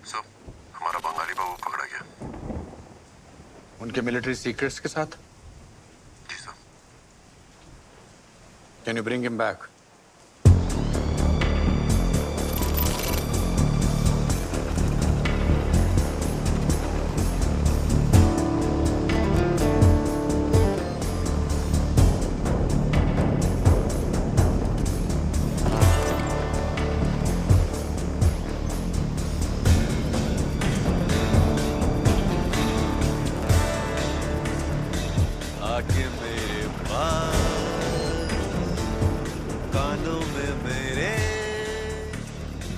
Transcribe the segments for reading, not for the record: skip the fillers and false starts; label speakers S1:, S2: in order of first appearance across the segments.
S1: सो हमारा बंगाली बाबू पकड़ा गया।
S2: उनके मिलिट्री सीक्रेट्स के साथ।
S1: जी sir.
S2: Can you bring him back?
S3: आके मेरे पास कानों में मेरे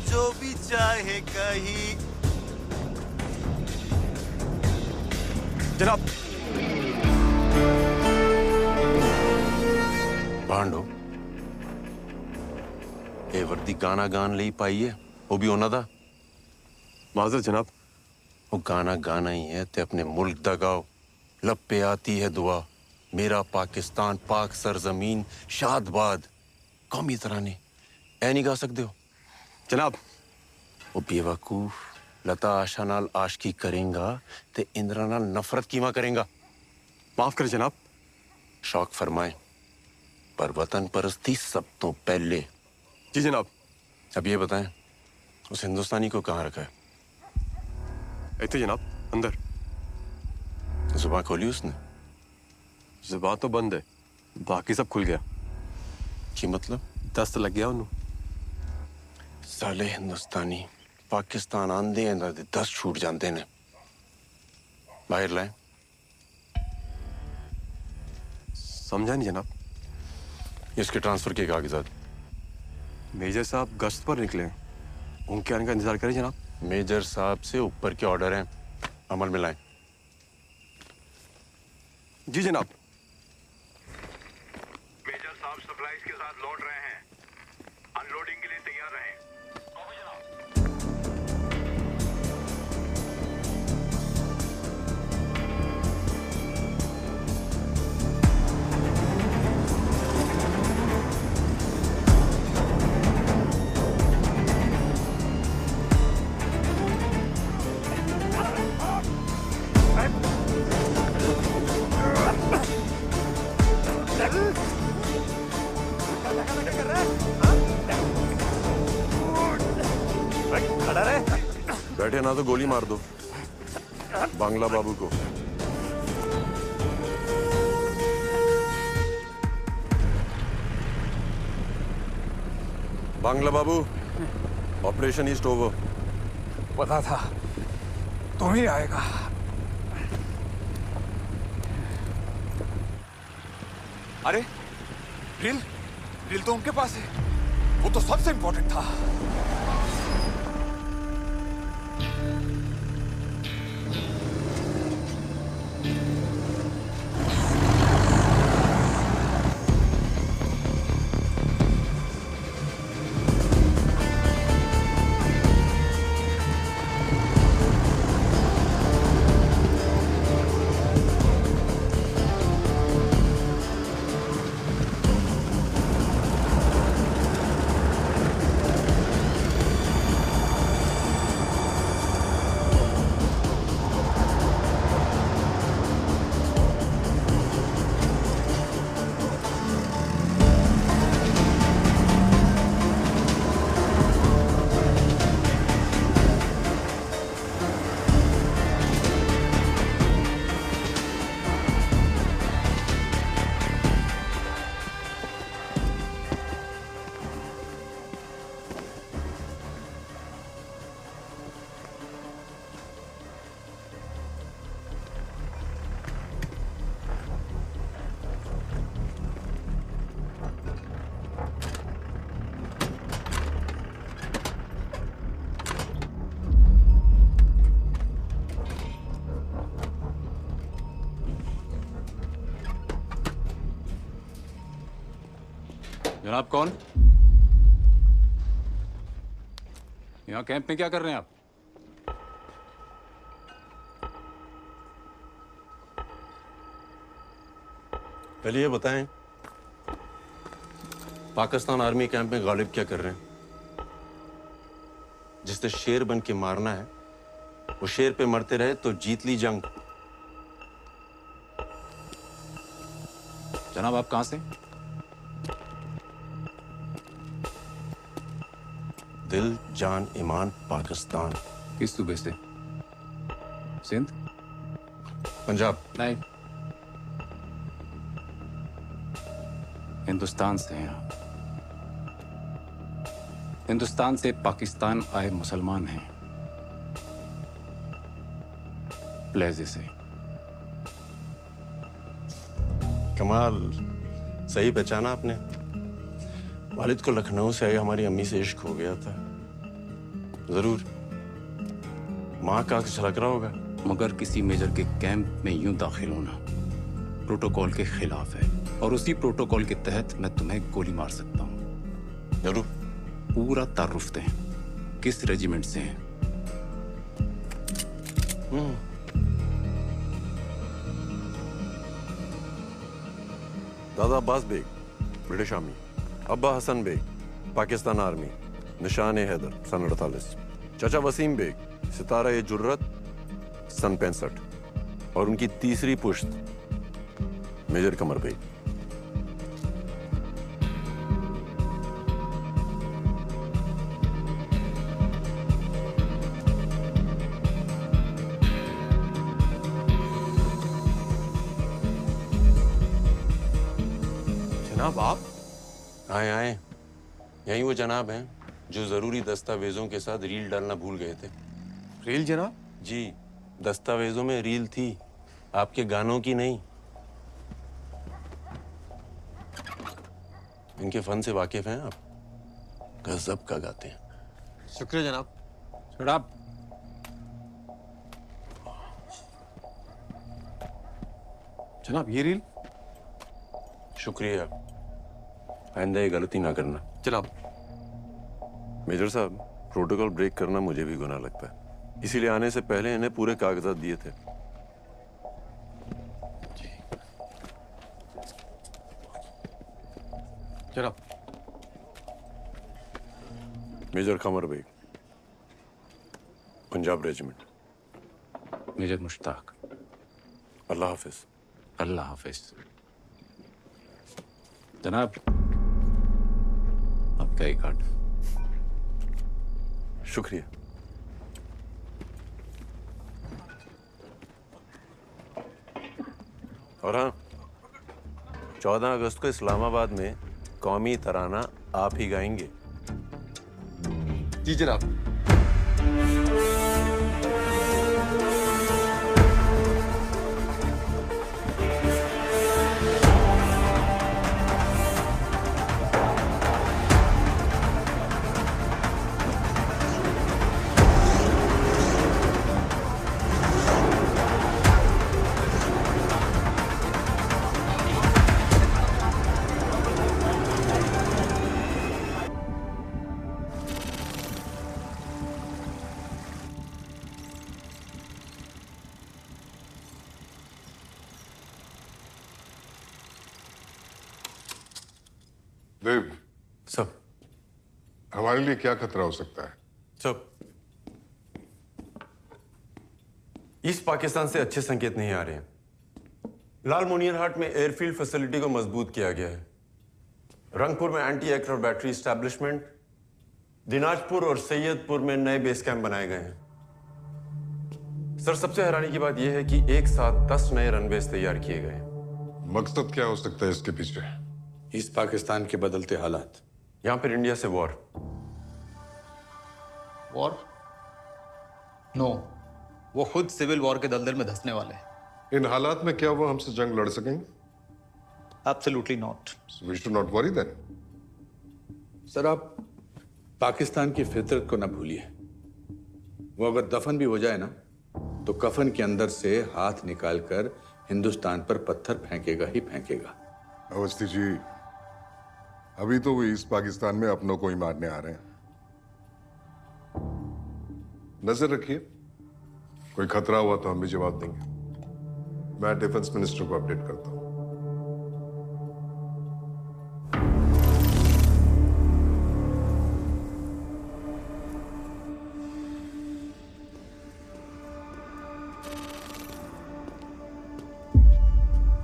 S3: जो भी चाहे कहीं।
S4: जनाब।
S1: भांडो ये वर्दी गाना गान ले पाई है, वो भी होना था।
S4: माजर जनाब।
S1: वो गाना गाना ही है ते अपने मुल्क दा गाओ। लब पे आती है दुआ, मेरा पाकिस्तान पाक सरजमीन शादबाद। कौमी तराने ऐ नहीं गा सकते हो
S4: जनाब।
S1: वो बेवकूफ लता आशा नाल आशकी करेंगा ते इंद्रा नाल नफरत कीमा करेंगा।
S4: माफ करें जनाब।
S1: शौक फरमाए पर वतन परस्ती सब तो पहले।
S4: जी जनाब।
S1: अब ये बताएं उस हिंदुस्तानी को कहाँ रखा है?
S4: ऐसे जनाब, अंदर।
S1: जुबान खोली उसने?
S4: जुबान तो बंद है, बाकी सब खुल गया।
S1: की मतलब?
S4: दस्त लग गया उन्हों।
S1: साले हिंदुस्तानी पाकिस्तान आंदे हैं ते 10 छूट जाते ने। बाहर लाए।
S4: समझा नहीं जनाब।
S1: इसके ट्रांसफर के कागजात।
S4: मेजर साहब गश्त पर निकले हैं, उनके आने का इंतजार करें जनाब।
S1: मेजर साहब से ऊपर के ऑर्डर हैं, अमल में लाएं।
S4: जी जनाब।
S5: मेजर साहब सप्लाईज के साथ लौट रहे हैं, अनलोडिंग के लिए तैयार रहें।
S1: बैठे ना तो गोली मार दो बांग्ला बाबू को। बांग्ला बाबू, ऑपरेशन ईस्ट ओवर।
S6: पता था तुम ही आएगा। अरे ड्रिल ड्रिल तो उनके पास है, वो तो सबसे इंपॉर्टेंट था।
S2: जनाब कौन? यहाँ कैंप में क्या कर रहे हैं आप?
S1: पहले ये बताएं पाकिस्तान आर्मी कैंप में गालिब क्या कर रहे हैं? जिसने शेर बन के मारना है वो शेर पे मरते रहे तो जीत ली जंग।
S2: जनाब आप कहां से?
S1: दिल जान ईमान पाकिस्तान।
S2: किस सूबे से? सिंध?
S1: पंजाब।
S2: नहीं, हिंदुस्तान से हैं आप। हिंदुस्तान से पाकिस्तान आए मुसलमान हैं, प्लेजे से।
S1: कमाल, सही पहचाना आपने। वालिद को लखनऊ से आई हमारी अम्मी से इश्क हो गया था। जरूर माँ का आंख छलक रहा होगा।
S2: मगर किसी मेजर के कैंप में यूं दाखिल होना प्रोटोकॉल के खिलाफ है, और उसी प्रोटोकॉल के तहत मैं तुम्हें गोली मार सकता हूं।
S1: जरूर।
S2: पूरा तारुफ दें, किस रेजिमेंट से हैं?
S4: दादा अब्बास बेग, ब्रिटिश आर्मी। अब्बा हसन बेग, पाकिस्तान आर्मी, निशान हैदर, सन 48। चाचा वसीम बेग, सितारा ए जुर्रत, सन 65। और उनकी तीसरी पुश्त मेजर कमर बेग।
S1: जनाब आप आए आए। यही वो जनाब हैं जो जरूरी दस्तावेजों के साथ रील डालना भूल गए थे।
S4: रील जनाब?
S1: जी, दस्तावेजों में रील थी, आपके गानों की नहीं। इनके फन से वाकिफ हैं आप? गजब का गाते हैं।
S4: शुक्रिया जनाब।
S2: जनाब
S4: जनाब ये रील?
S1: शुक्रिया, आइंदा ये गलती ना करना।
S4: जनाब। मेजर साहब, प्रोटोकॉल ब्रेक करना मुझे भी गुनाह लगता है, इसीलिए आने से पहले इन्हें पूरे कागजात दिए थे। जनाब। Major Qamar Baig, Punjab regiment.
S2: Major Mushtaq.
S4: अल्लाह हाफिज।
S2: अल्लाह हाफिज। जनाब आपका एक कार्ड।
S4: शुक्रिया। और हाँ, 14 अगस्त को इस्लामाबाद में कौमी तराना आप ही गाएंगे।
S6: जी जनाब।
S7: देव,
S1: सब
S7: हमारे लिए क्या खतरा हो सकता है?
S1: सब ईस्ट पाकिस्तान से अच्छे संकेत नहीं आ रहे हैं। लाल मुनियर हाट में एयरफील्ड फैसिलिटी को मजबूत किया गया है। रंगपुर में anti aircraft battery establishment, Dinajpur और सैयदपुर में नए बेस कैंप बनाए गए हैं। सर, सबसे हैरानी की बात यह है कि एक साथ 10 नए रनवेज तैयार किए गए हैं।
S7: मकसद क्या हो सकता है इसके पीछे?
S8: ईस्ट पाकिस्तान के बदलते हालात।
S1: यहां पर इंडिया से वॉर।
S9: वॉर? नो, वो खुद सिविल वॉर के दलदल में धंसने वाले हैं।
S7: इन हालात में क्या वो हमसे जंग लड़ सकेंगे?
S9: Absolutely not.
S7: We should not worry then.
S8: Sir, आप पाकिस्तान की फितरत को न भूलिए। वो अगर दफन भी हो जाए ना, तो कफन के अंदर से हाथ निकालकर हिंदुस्तान पर पत्थर फेंकेगा ही फेंकेगा।
S7: अवस्थी जी, अभी तो वो ईस्ट पाकिस्तान में अपनों को ही मारने आ रहे हैं। नजर रखिए, कोई खतरा हुआ तो हम भी जवाब देंगे। मैं डिफेंस मिनिस्टर को अपडेट करता हूं।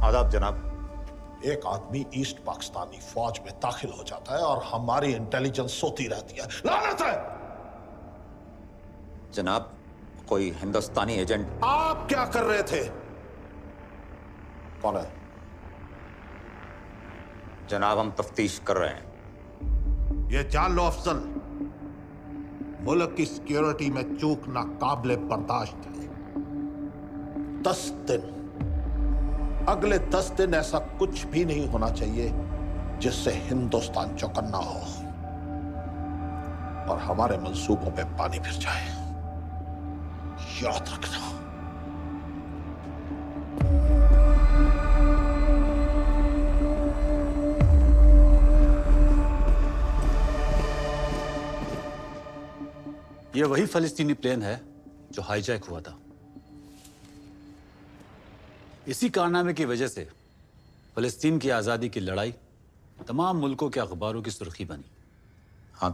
S10: आदाब जनाब। एक आदमी ईस्ट पाकिस्तानी फौज में दाखिल हो जाता है और हमारी इंटेलिजेंस सोती रहती है। लानत है।
S11: जनाब, कोई हिंदुस्तानी एजेंट।
S10: आप क्या कर रहे थे? कौन है?
S11: जनाब, हम तफ्तीश कर रहे हैं।
S10: ये जान लो अफजल, मुल्क की सिक्योरिटी में चूक नाकाबिले बर्दाश्त है। 10 दिन, अगले 10 दिन ऐसा कुछ भी नहीं होना चाहिए जिससे हिंदुस्तान चौकन्ना हो और हमारे मंसूबों पे पानी फिर जाए। याद रखना।
S2: यह वही फलस्तीनी प्लेन है जो हाईजैक हुआ था। इसी कारनामे की वजह से फलस्तीन की आज़ादी की लड़ाई तमाम मुल्कों के अखबारों की सुर्खी बनी।
S11: हाँ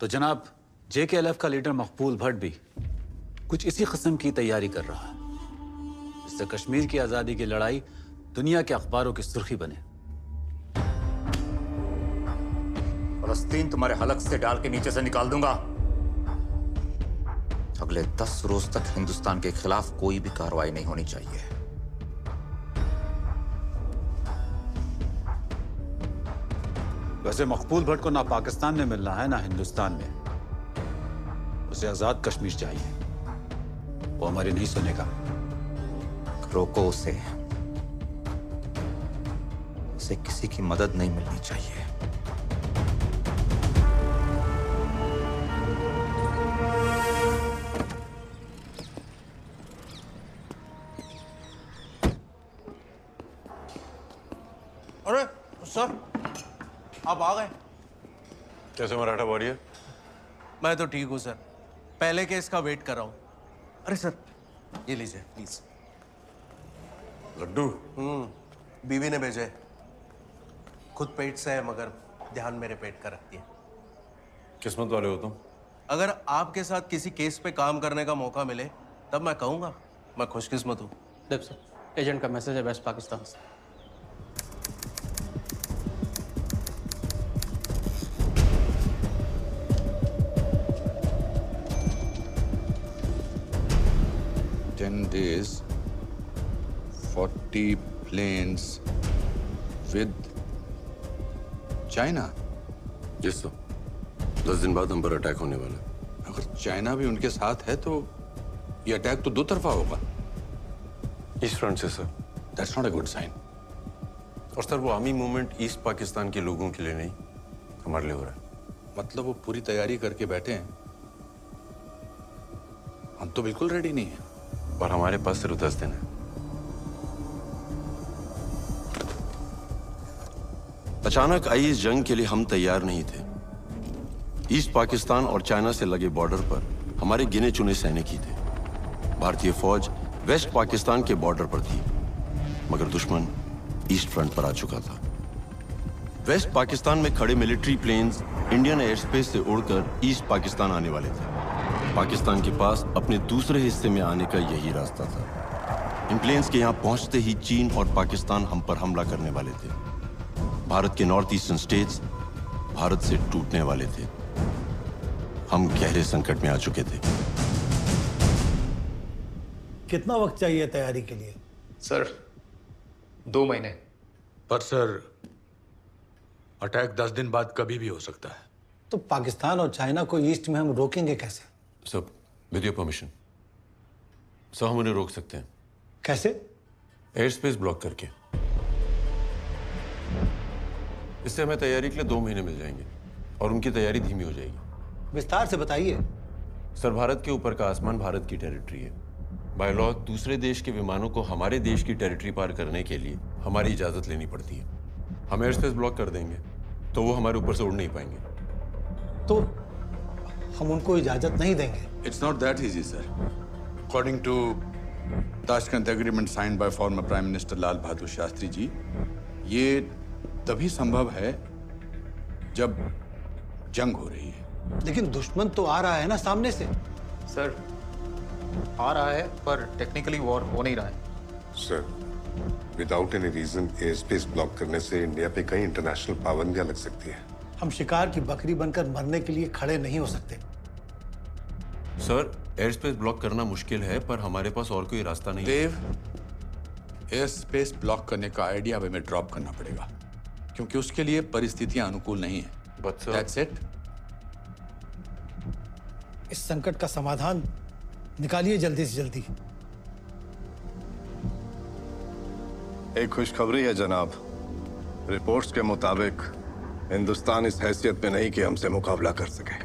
S11: तो
S2: जनाब, JKLF का लीडर मकबूल भट्ट भी कुछ इसी किस्म की तैयारी कर रहा है, जिससे कश्मीर की आज़ादी की लड़ाई दुनिया के अखबारों की सुर्खी बने।
S11: फलस्तीन तुम्हारे हलक से डाल के नीचे से निकाल दूंगा। अगले 10 रोज तक हिंदुस्तान के खिलाफ कोई भी कार्रवाई नहीं होनी चाहिए।
S2: वैसे मकबूल भट्ट को ना पाकिस्तान में मिलना है ना हिंदुस्तान में। उसे आजाद कश्मीर चाहिए। वो हमारी नहीं सुनेगा।
S11: रोको उसे। उसे किसी की मदद नहीं मिलनी चाहिए।
S3: अरे सर, आप आ गए।
S4: कैसे मराठा वॉरियर?
S3: मैं तो ठीक हूँ सर, पहले केस का वेट कर रहा हूँ। अरे सर, ये लीजिए प्लीज।
S4: लड्डू?
S3: बीवी ने भेजे। खुद पेट से है मगर ध्यान मेरे पेट का रखती है।
S4: किस्मत वाले हो तुम।
S3: अगर आपके साथ किसी केस पे काम करने का मौका मिले तब मैं कहूँगा मैं खुशकिस्मत हूँ।
S9: सर, एजेंट का मैसेज है वेस्ट पाकिस्तान से।
S8: days, 40 planes with China.
S4: Yes sir, 10 दिन बाद हम पर अटैक होने वाला है।
S8: अगर चाइना भी उनके साथ है तो ये अटैक तो 2 तरफा होगा।
S4: ईस्ट फ्रंट से sir.
S8: That's not a good sign.
S4: और सर, वो आर्मी मूवमेंट ईस्ट पाकिस्तान के लोगों के लिए नहीं, हमारे लिए हो रहा है।
S8: मतलब वो पूरी तैयारी करके बैठे हैं। हम तो बिल्कुल रेडी नहीं है।
S4: और हमारे पास सिर्फ 10 दिन है। अचानक आई इस जंग के लिए हम तैयार नहीं थे। ईस्ट पाकिस्तान और चाइना से लगे बॉर्डर पर हमारे गिने चुने सैनिक ही थे। भारतीय फौज वेस्ट पाकिस्तान के बॉर्डर पर थी, मगर दुश्मन ईस्ट फ्रंट पर आ चुका था। वेस्ट पाकिस्तान में खड़े military planes Indian air space से उड़कर ईस्ट पाकिस्तान आने वाले थे। पाकिस्तान के पास अपने दूसरे हिस्से में आने का यही रास्ता था। इन प्लेन्स के यहाँ पहुंचते ही चीन और पाकिस्तान हम पर हमला करने वाले थे। भारत के नॉर्थ ईस्टर्न स्टेट्स भारत से टूटने वाले थे। हम गहरे संकट में आ चुके थे।
S12: कितना वक्त चाहिए तैयारी के लिए?
S9: सर, 2 महीने।
S8: पर सर, अटैक 10 दिन बाद कभी भी हो सकता है।
S12: तो पाकिस्तान और चाइना को ईस्ट में हम रोकेंगे कैसे?
S4: Sir, with your permission sir, हम उन्हें रोक सकते हैं।
S12: कैसे?
S4: एयर स्पेस ब्लॉक करके। इससे हमें तैयारी के लिए 2 महीने मिल जाएंगे और उनकी तैयारी धीमी हो जाएगी।
S12: विस्तार से बताइए।
S4: सर, भारत के ऊपर का आसमान भारत की टेरिटरी है। बाय लॉ दूसरे देश के विमानों को हमारे देश की टेरिटरी पार करने के लिए हमारी इजाजत लेनी पड़ती है। हम एयर स्पेस ब्लॉक कर देंगे तो वो हमारे ऊपर से उड़ नहीं पाएंगे।
S12: तो हम उनको इजाजत नहीं देंगे।
S8: It's not that easy, sir. According to Tashkent Agreement signed by former Prime Minister Lal Bahadur Shastri ji, ये तभी संभव है जब जंग हो रही है।
S12: लेकिन दुश्मन तो आ रहा है ना सामने से।
S9: सर, आ रहा है पर टेक्निकली वॉर हो नहीं रहा है।
S7: Sir, without any reason air space block करने से इंडिया पे कई इंटरनेशनल पाबंदियां लग सकती है।
S12: हम शिकार की बकरी बनकर मरने के लिए खड़े नहीं हो सकते।
S1: सर, एयर स्पेस ब्लॉक करना मुश्किल है, पर हमारे पास और कोई रास्ता नहीं।
S8: देव, एयर स्पेस ब्लॉक करने का आइडिया हमें ड्रॉप करना पड़ेगा, क्योंकि उसके लिए परिस्थितियां अनुकूल नहीं है।
S1: But sir,
S8: That's it.
S12: इस संकट का समाधान निकालिए जल्दी से जल्दी।
S13: एक खुशखबरी है जनाब। रिपोर्ट्स के मुताबिक हिंदुस्तान इस हैसियत में नहीं कि हमसे मुकाबला कर सके।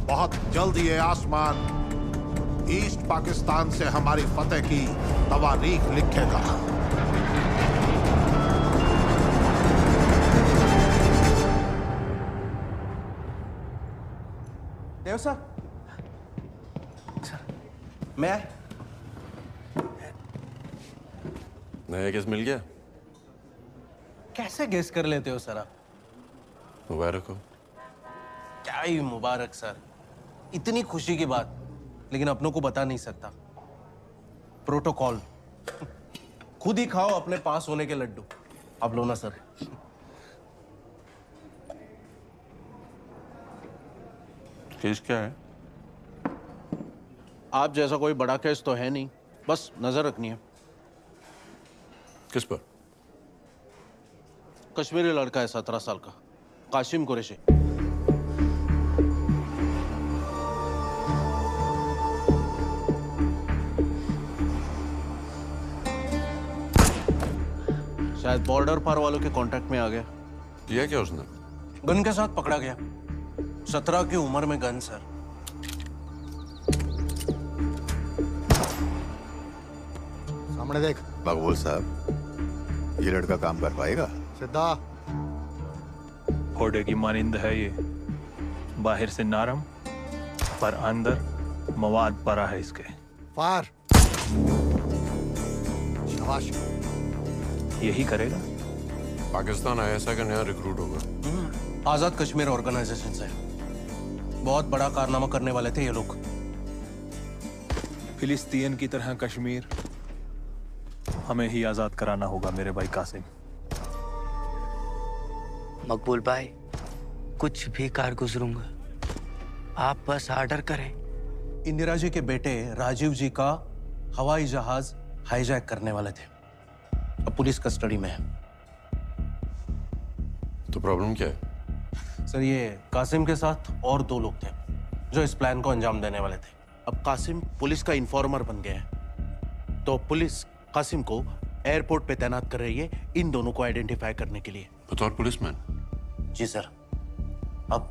S10: बहुत जल्द ये आसमान ईस्ट पाकिस्तान से हमारी फतेह की तवारीख लिखेगा।
S3: देव सर, मैं
S1: नया केस मिल गया?
S3: कैसे गेस कर लेते हो सर आप?
S1: मुबारक हो।
S3: क्या ही मुबारक सर, इतनी खुशी की बात, लेकिन अपनों को बता नहीं सकता। प्रोटोकॉल। खुद ही खाओ अपने पास होने के लड्डू। आप लो ना सर।
S1: केस क्या है?
S3: आप जैसा कोई बड़ा केस तो है नहीं, बस नजर रखनी है।
S1: किस पर?
S3: कश्मीरी लड़का है 17 साल का, कासिम कुरैशी। शायद बॉर्डर पार वालों के कांटेक्ट में आ गया।
S1: किया क्या उसने?
S3: गन के साथ पकड़ा गया। 17 की उम्र में गन सर।
S10: सामने देख।
S13: मकबूल साहब, ये लड़का काम कर पाएगा?
S10: सिद्धा।
S14: घोड़े की मानिंद है ये, बाहर से नरम पर अंदर मवाद भरा है इसके।
S10: फार। शाबाश।
S14: यही करेगा।
S1: पाकिस्तान आईएसआई का नया रिक्रूट होगा।
S3: आजाद कश्मीर ऑर्गेनाइजेशन से। बहुत बड़ा कारनामा करने वाले थे ये लोग।
S14: फिलिस्तीन की तरह कश्मीर हमें ही आजाद कराना होगा मेरे भाई कासिम।
S15: मकबूल भाई, कुछ भी कार गुजरूंगा, आप बस ऑर्डर करें।
S3: इंदिरा जी के बेटे राजीव जी का हवाई जहाज हाईजैक करने वाले थे, अब पुलिस कस्टडी में है।
S1: तो प्रॉब्लम क्या है?
S3: सर, ये कासिम के साथ और 2 लोग थे जो इस प्लान को अंजाम देने वाले थे। अब कासिम पुलिस का इन्फॉर्मर बन गया है, तो पुलिस कासिम को एयरपोर्ट पे तैनात कर रही है इन दोनों को आइडेंटिफाई करने के लिए।
S1: बतौर पुलिसमैन?
S3: जी सर। अब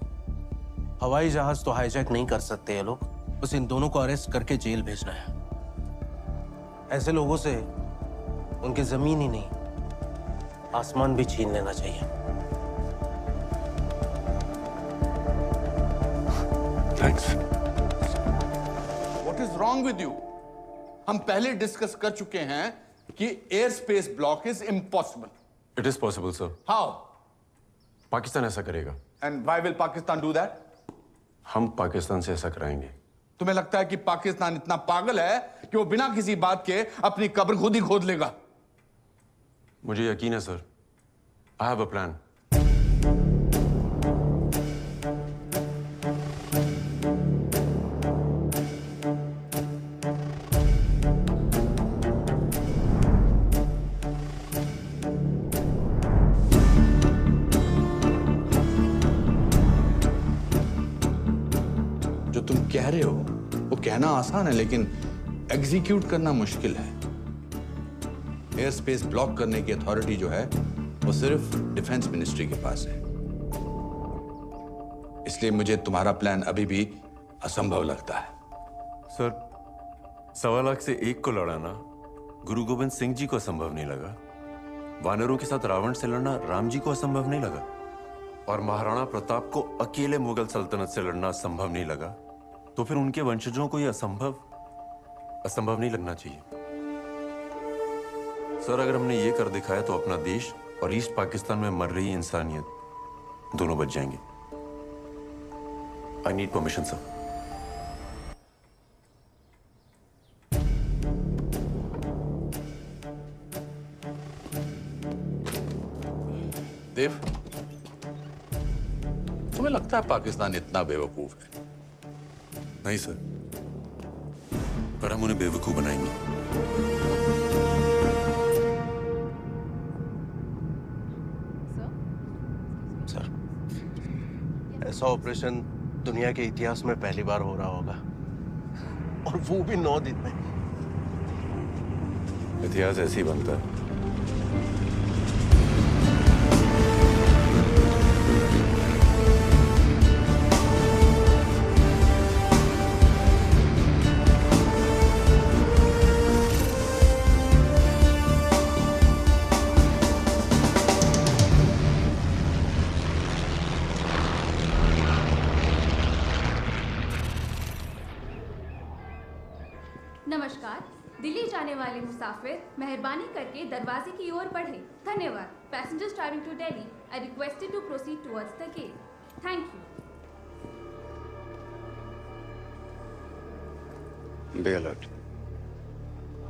S3: हवाई जहाज तो हाईजैक नहीं कर सकते ये लोग, बस इन दोनों को अरेस्ट करके जेल भेजना है। ऐसे लोगों से उनकी जमीन ही नहीं, आसमान भी छीन लेना चाहिए।
S1: Thanks.
S8: What is wrong with you? हम पहले डिस्कस कर चुके हैं कि air space block is impossible.
S1: It is possible sir.
S8: How?
S1: Pakistan ऐसा करेगा।
S8: And why will Pakistan do that?
S1: हम पाकिस्तान से ऐसा कराएंगे।
S8: तुम्हें लगता है कि पाकिस्तान इतना पागल है कि वो बिना किसी बात के अपनी कब्र खुद ही खोद लेगा?
S1: मुझे यकीन है sir. I have a plan.
S8: जो तुम कह रहे हो वो कहना आसान है, लेकिन एग्जीक्यूट करना मुश्किल है। एयर स्पेस ब्लॉक करने की अथॉरिटी जो है वो सिर्फ डिफेंस मिनिस्ट्री के पास है। इसलिए मुझे तुम्हारा प्लान अभी भी असंभव लगता है।
S1: सर, 1.25 लाख से 1 को लड़ाना गुरु गोविंद सिंह जी को असंभव नहीं लगा। वानरों के साथ रावण से लड़ना राम जी को असंभव नहीं लगा। और महाराणा प्रताप को अकेले मुगल सल्तनत से लड़ना संभव नहीं लगा, तो फिर उनके वंशजों को यह असंभव नहीं लगना चाहिए। सर, अगर हमने ये कर दिखाया तो अपना देश और ईस्ट पाकिस्तान में मर रही इंसानियत दोनों बच जाएंगे। I need permission sir.
S8: Dev, तुम्हें लगता है पाकिस्तान इतना बेवकूफ है?
S4: नहीं सर, पर हम उन्हें बेवकूफ बनाएंगे।
S3: सर, ऐसा ऑपरेशन दुनिया के इतिहास में पहली बार हो रहा होगा, और वो भी 9 दिन में।
S4: इतिहास ऐसे ही बनता है।
S16: नमस्कार। दिल्ली जाने वाले मुसाफिर मेहरबानी करके दरवाजे की ओर बढ़े। धन्यवाद। Passengers travelling to Delhi I requested to proceed towards the gate. Thank you.
S17: Be alert.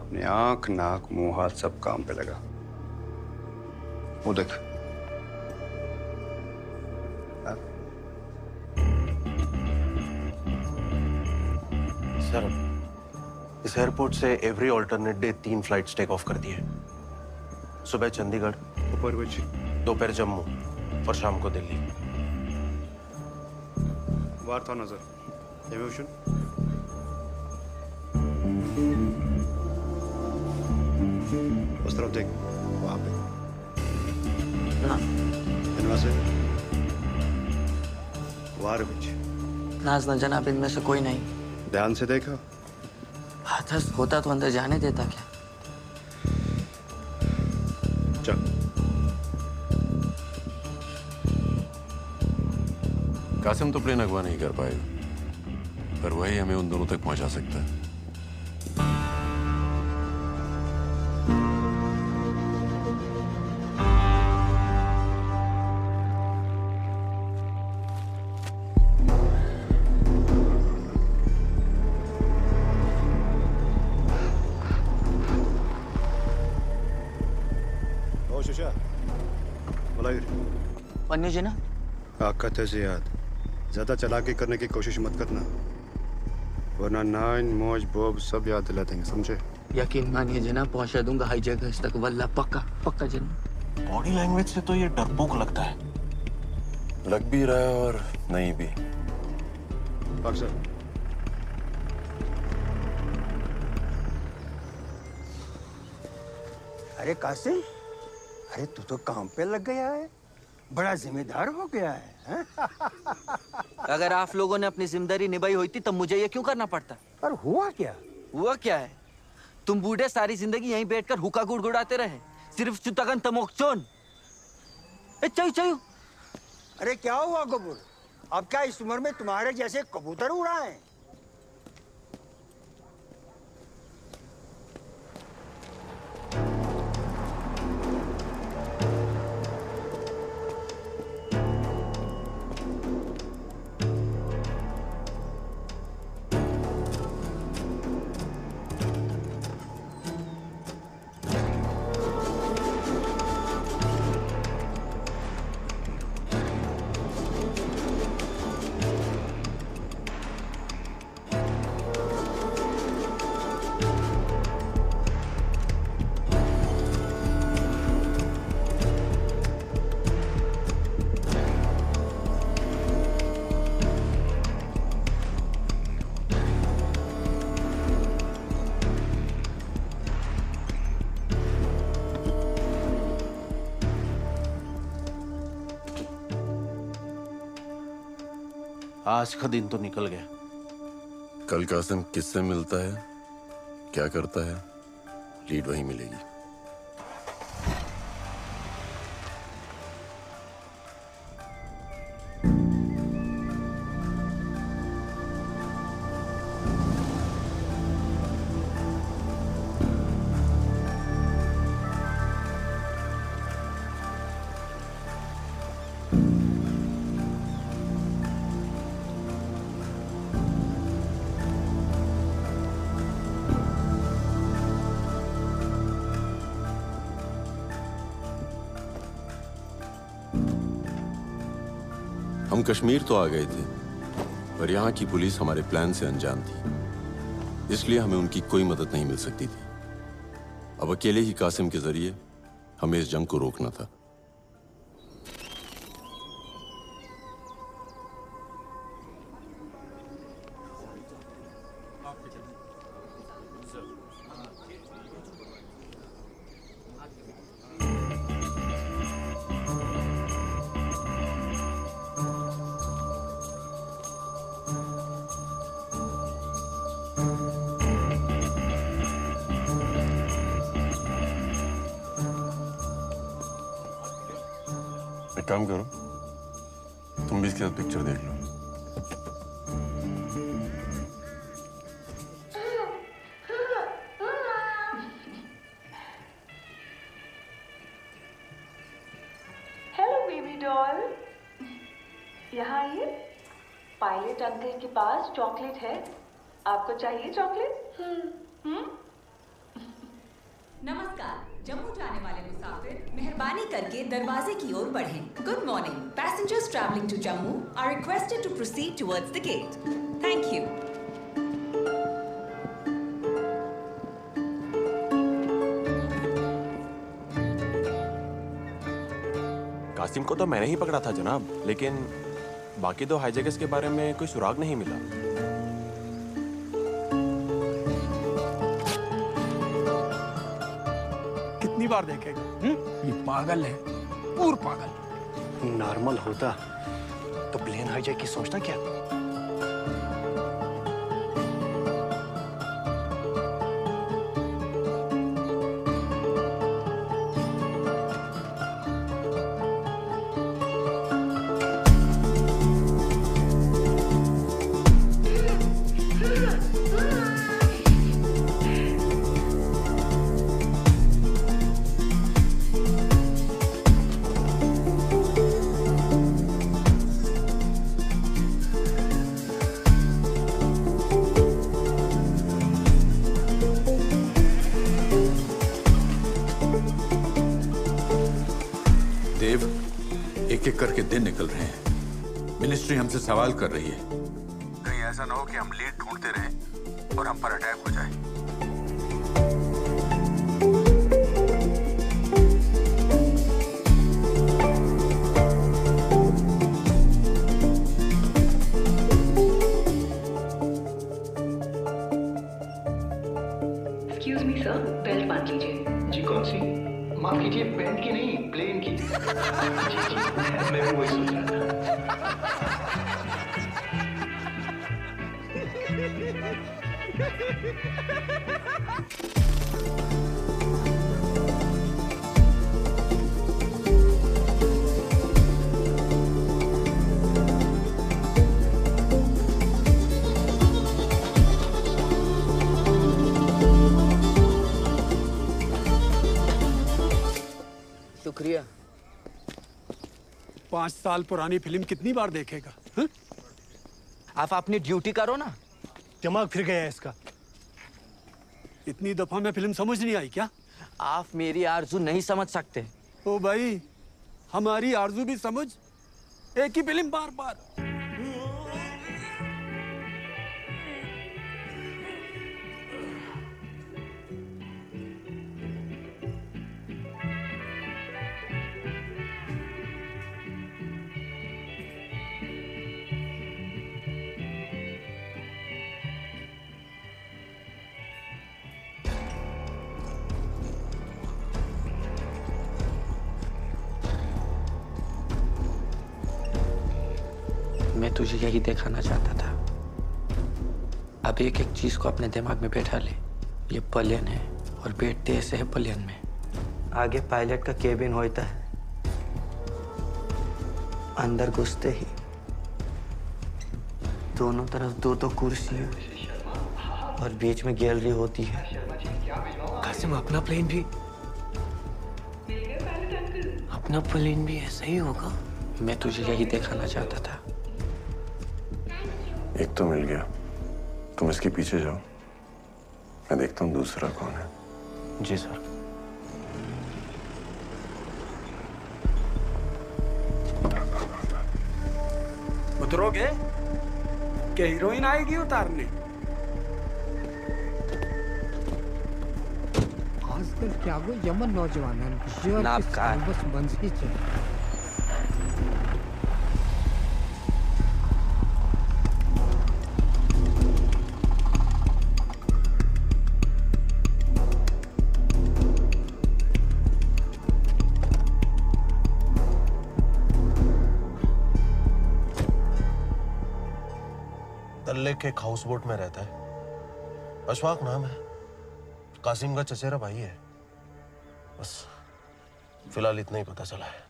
S17: अपनी आंख, नाक, मुंह, हाथ सब काम पे लगा। वो देख।
S3: सर, इस एयरपोर्ट से every alternate day 3 flights take off कर दी है। सुबह चंडीगढ़, दोपहर जम्मू और शाम को दिल्ली।
S17: वार्ता नजर इमोशन उस तरफ देख, वहां पे इनमें से वार
S15: नाज़ न जनाब, इनमें से कोई नहीं।
S17: ध्यान से देखा।
S15: हाथस होता तो अंदर जाने देता क्या?
S17: चल।
S4: कासिम तो प्लेन अगवा नहीं कर पाएगा, पर वही हमें उन दोनों तक पहुंचा सकता है।
S15: पन्नू जी ना,
S17: ताकत है जियाद, ज्यादा चालाकी करने की कोशिश मत करना, वरना नाइन मौज बोब सब याद दिला देंगे, समझे?
S15: यकीन मानिए जनाब, पहुंचा दूंगा हर जगह इस तक, वल्ला पक्का पक्का जनाब।
S3: बॉडी लैंग्वेज से तो ये डरपोक लगता है।
S4: लग भी रहा है और नहीं भी।
S17: अक्सर
S18: अरे कासिम, अरे तू तो काम पे लग गया है, बड़ा जिम्मेदार हो गया है, हैं?
S15: अगर आप लोगों ने अपनी जिम्मेदारी निभाई हुई थी तब मुझे ये क्यों करना पड़ता?
S18: पर हुआ क्या?
S15: हुआ क्या है? तुम बूढ़े सारी जिंदगी यहीं बैठकर हुक्का गुड़गुड़ाते रहे, सिर्फ चुतगन तमोक्चोन। चयू चयू।
S18: अरे क्या हुआ कबूल? अब क्या इस उम्र में तुम्हारे जैसे कबूतर उड़ाएं?
S3: आज का दिन तो निकल गया।
S4: कल कासिम किससे मिलता है, क्या करता है, लीड वही मिलेगी। हम कश्मीर तो आ गए थे, पर यहाँ की पुलिस हमारे प्लान से अनजान थी, इसलिए हमें उनकी कोई मदद नहीं मिल सकती थी। अब अकेले ही कासिम के जरिए हमें इस जंग को रोकना था। एक काम करो, तुम भी इसके साथ पिक्चर देख लो।
S19: हेलो बेबी डॉल, यहाँ आइए। पायलट अंकल के पास चॉकलेट है, आपको चाहिए चॉकलेट?
S20: नमस्कार। जम्मू जाने वाले मुसाफिर मेहरबानी करके दरवाजे की ओर बढ़ें। Good morning. Passengers travelling to Jammu are requested to proceed towards the gate. Thank you.
S21: Qasim को तो मैंने ही पकड़ा था जनाब, लेकिन बाकी दो हाईजैकर्स के बारे में कोई सुराग नहीं मिला।
S12: कितनी बार देखेगा? ये पागल है, पूर पागल।
S22: नॉर्मल होता तो प्लेन हाईजैक की सोचना क्या?
S8: एक एक करके दिन निकल रहे हैं। मिनिस्ट्री हमसे सवाल कर रही है।
S23: कहीं ऐसा ना हो कि हम लीड ढूंढते रहें और हम पर अटैक हो जाए।
S19: एक्सक्यूज मी सर, बेल्ट बांध लीजिए।
S22: जी कौन सी? माफ कीजिए, बैंड की नहीं, प्लेन की। जी जी, मैं भी वही सोच रहा
S24: शुक्रिया।
S12: 5 साल पुरानी फिल्म कितनी बार देखेगा? हा?
S15: आप अपनी ड्यूटी करो ना।
S12: दिमाग फिर गया है इसका। इतनी दफा में फिल्म समझ नहीं आई क्या?
S15: आप मेरी आरज़ू नहीं समझ सकते।
S12: ओ भाई, हमारी आरज़ू भी समझ। एक ही फिल्म बार बार।
S15: मैं तुझे यही दिखाना चाहता था। अब एक एक चीज को अपने दिमाग में बैठा ले। ये प्लेन है और बैठते ऐसे है प्लेन में। आगे पायलट का केबिन होता है, अंदर घुसते ही दोनों तरफ दो दो कुर्सी और बीच में गैलरी होती है।
S24: कासिम, अपना प्लेन भी ऐसा ही होगा।
S15: मैं तुझे यही दिखाना चाहता था।
S4: एक तो मिल गया, तुम इसके पीछे जाओ, मैं देखता हूँ दूसरा कौन है।
S21: जी सर।
S12: उतरोगे कि हीरोइन आएगी उतारने?
S2: आजकल क्या वो यमन नौजवान बस बंद ही चले।
S3: लेक एक हाउस बोट में रहता है, अशफाक नाम है, कासिम का चचेरा भाई है। बस फिलहाल इतना ही पता चला है।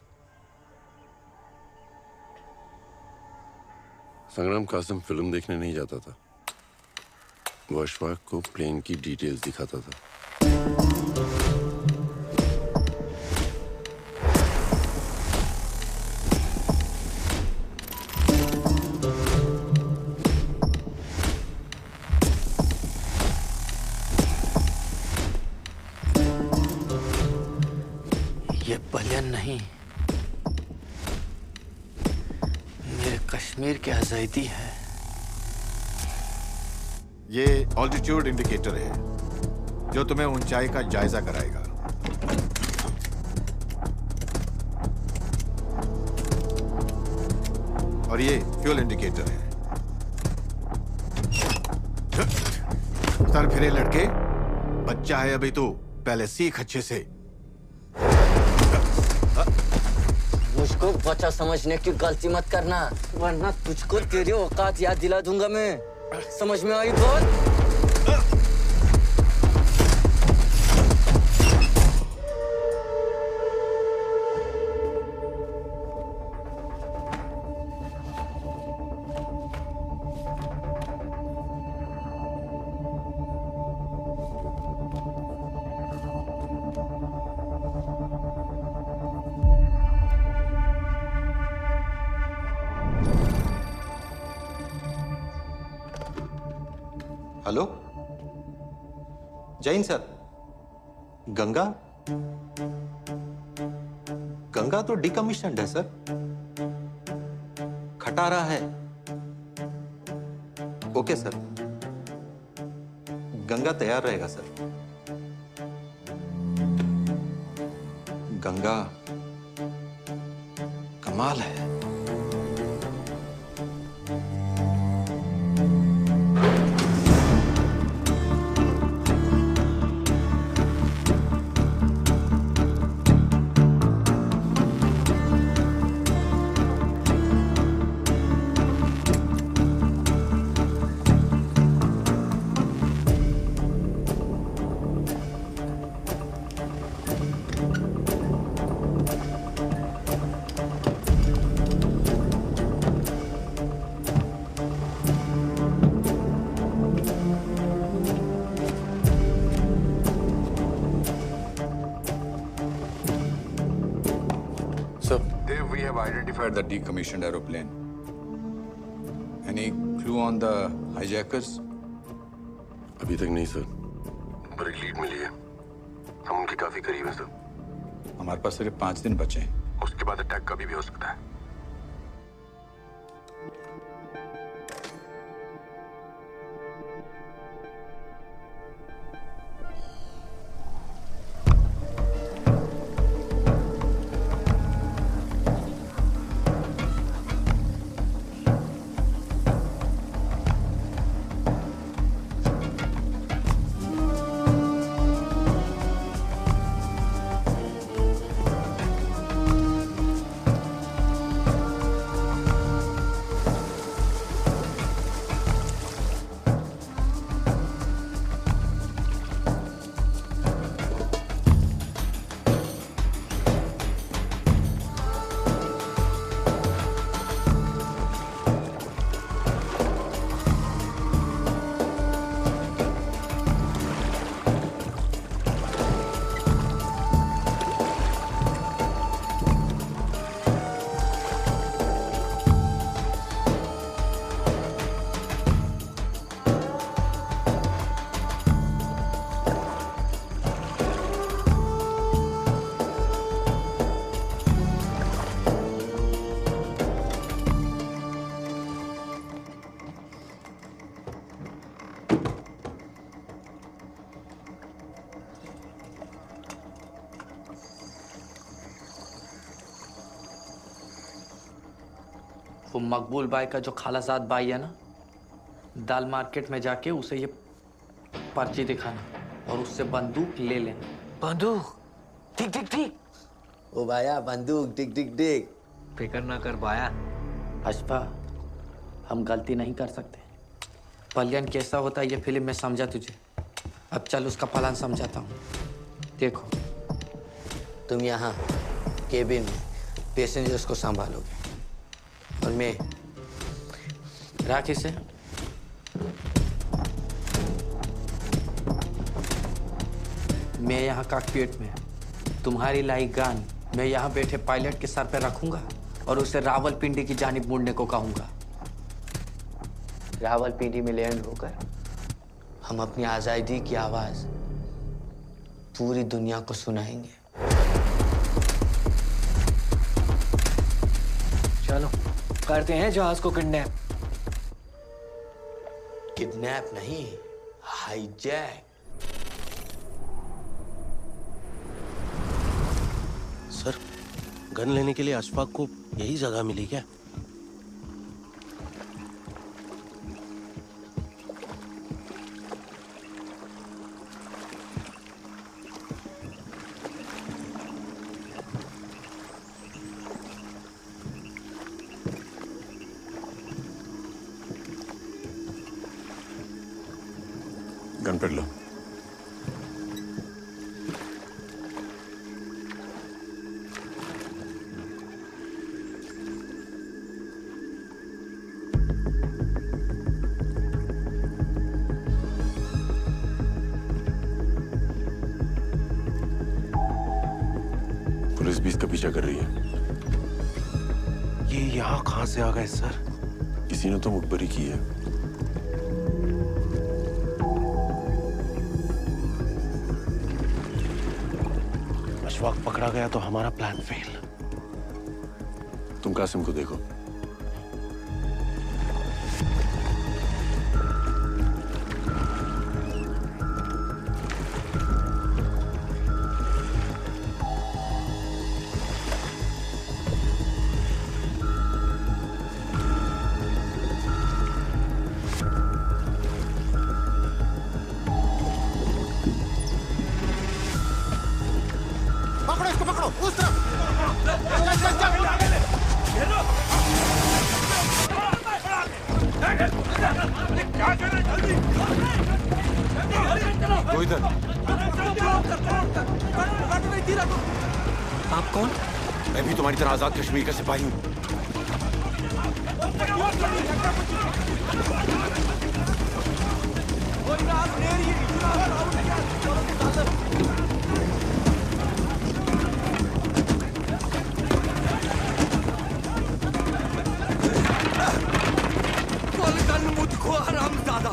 S4: संग्राम कासिम फिल्म देखने नहीं जाता था, वो अशफाक को प्लेन की डिटेल्स दिखाता था।
S15: नहीं, मेरे कश्मीर की आजादी है।
S10: ये ऑल्टीट्यूड इंडिकेटर है जो तुम्हें ऊंचाई का जायजा कराएगा। और ये फ्यूल इंडिकेटर है। सर फिरे लड़के, बच्चा है अभी तू, पहले सीख अच्छे से।
S15: मुझको बच्चा समझने की गलती मत करना, वरना तुझको तेरी औकात याद दिला दूंगा मैं। समझ में आई बात?
S5: हेलो जैन सर, गंगा गंगा तो डिकमीशन्ड है सर, खटारा है। ओके सर, गंगा तैयार रहेगा सर। गंगा कमाल है।
S8: Identified the decommissioned aeroplane. Any clue on the hijackers?
S4: अभी तक नहीं सर, पर एक लीड मिली है। हम उनके काफी करीब हैं सर।
S8: हमारे पास सिर्फ 5 दिन बचे हैं।
S4: उसके बाद अटैक कभी भी हो सकता है।
S15: वो मकबूल भाई का जो खालाजाद भाई है ना, दाल मार्केट में जाके उसे ये पर्ची दिखाना और उससे बंदूक ले लेना।
S24: बंदूक? ठीक ठीक ठीक। ओ भाया बंदूक टिक टिक टिक। फिक्र ना कर भाया।
S15: अशफा, हम गलती नहीं कर सकते। पलियन कैसा होता है ये फिल्म में समझा तुझे। अब चल उसका प्लान समझाता हूँ। देखो,
S24: तुम यहाँ केबिन में पैसेंजर्स को संभालोगे और मैं
S15: राखी से मैं यहाँ कॉकपिट में तुम्हारी लाई गन मैं यहाँ बैठे पायलट के सर पे रखूंगा और उसे रावलपिंडी की जानिब मुड़ने को कहूंगा।
S24: रावलपिंडी में लैंड होकर हम अपनी आजादी की आवाज पूरी दुनिया को सुनाएंगे। चलो करते हैं जहाज को किडनैप। किडनैप नहीं, हाईजैक।
S3: सर, गन लेने के लिए अशफाक को यही जगह मिली क्या?
S4: गन पकड़ लो। पुलिस भी इसका पीछा कर रही है।
S3: ये यहाँ कहाँ से आ गए सर?
S4: किसी ने तो मुखबरी की है।
S3: अशफाक पकड़ा गया तो हमारा प्लान फेल।
S4: तुम कासिम को देखो।
S10: पकड़ो इसको, पकड़ो उस तरफ। चल चल
S4: चल। वो इधर।
S24: आप कौन?
S4: मैं भी तुम्हारी तरह आजाद कश्मीर का सिपाही हूँ।
S24: मुझको हरामजादा।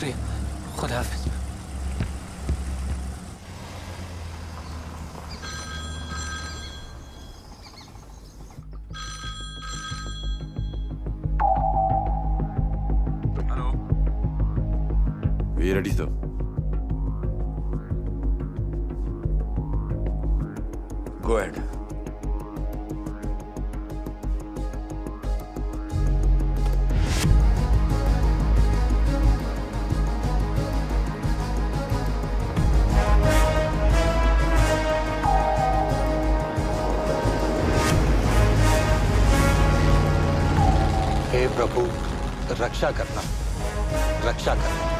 S6: शुक्रिया, खुदा हाफिज।
S4: We are ready, sir.
S5: Go ahead. हे प्रभु, रक्षा करना, रक्षा करना।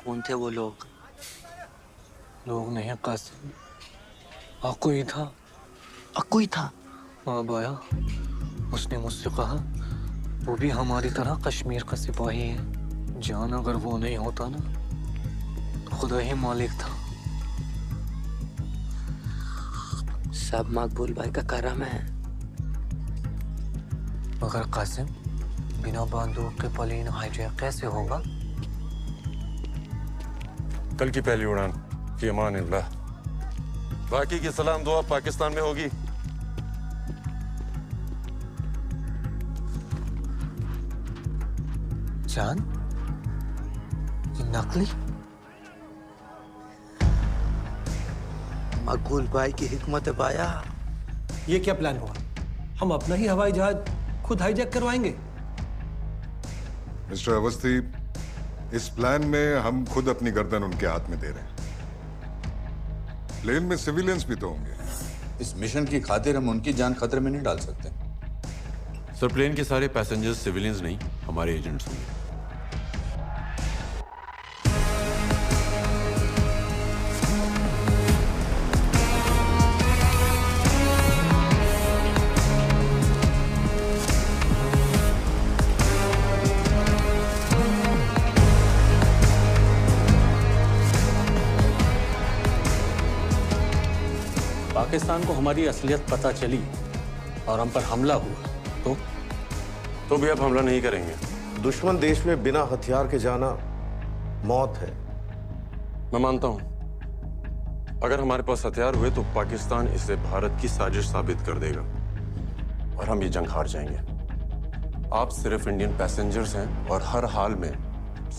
S15: कौन थे वो लोग?
S6: लोग नहीं कासिम, अकुई था।
S15: अकुई था?
S6: हाँ बाया, उसने मुझसे कहा वो भी हमारी तरह कश्मीर का सिपाही है। जान अगर वो नहीं होता ना तो खुदा ही मालिक था।
S15: सब मकबूल भाई का करम है।
S6: मगर कासिम, बिना बंदूक के प्लेन हाईजैक कैसे होगा?
S4: कल की पहली उड़ान फी अमान अल्लाह। बाकी की सलाम दुआ पाकिस्तान में होगी।
S6: जान, ये नकली?
S15: मकबूल भाई की हिकमत है बाया।
S3: ये क्या प्लान हुआ? हम अपना ही हवाई जहाज खुद हाईजैक करवाएंगे?
S7: मिस्टर अवस्थी, इस प्लान में हम खुद अपनी गर्दन उनके हाथ में दे रहे हैं। प्लेन में सिविलियंस भी तो होंगे।
S8: इस मिशन की खातिर हम उनकी जान खतरे में नहीं डाल सकते।
S4: सर, प्लेन के सारे पैसेंजर्स सिविलियंस नहीं, हमारे एजेंट्स होंगे।
S3: पाकिस्तान को हमारी असलियत पता चली और हम पर हमला हुआ
S4: तो भी अब हमला नहीं करेंगे।
S13: दुश्मन देश में बिना हथियार के जाना मौत है।
S4: मैं मानता हूं, अगर हमारे पास हथियार हुए तो पाकिस्तान इसे भारत की साजिश साबित कर देगा और हम ये जंग हार जाएंगे। आप सिर्फ इंडियन पैसेंजर्स हैं और हर हाल में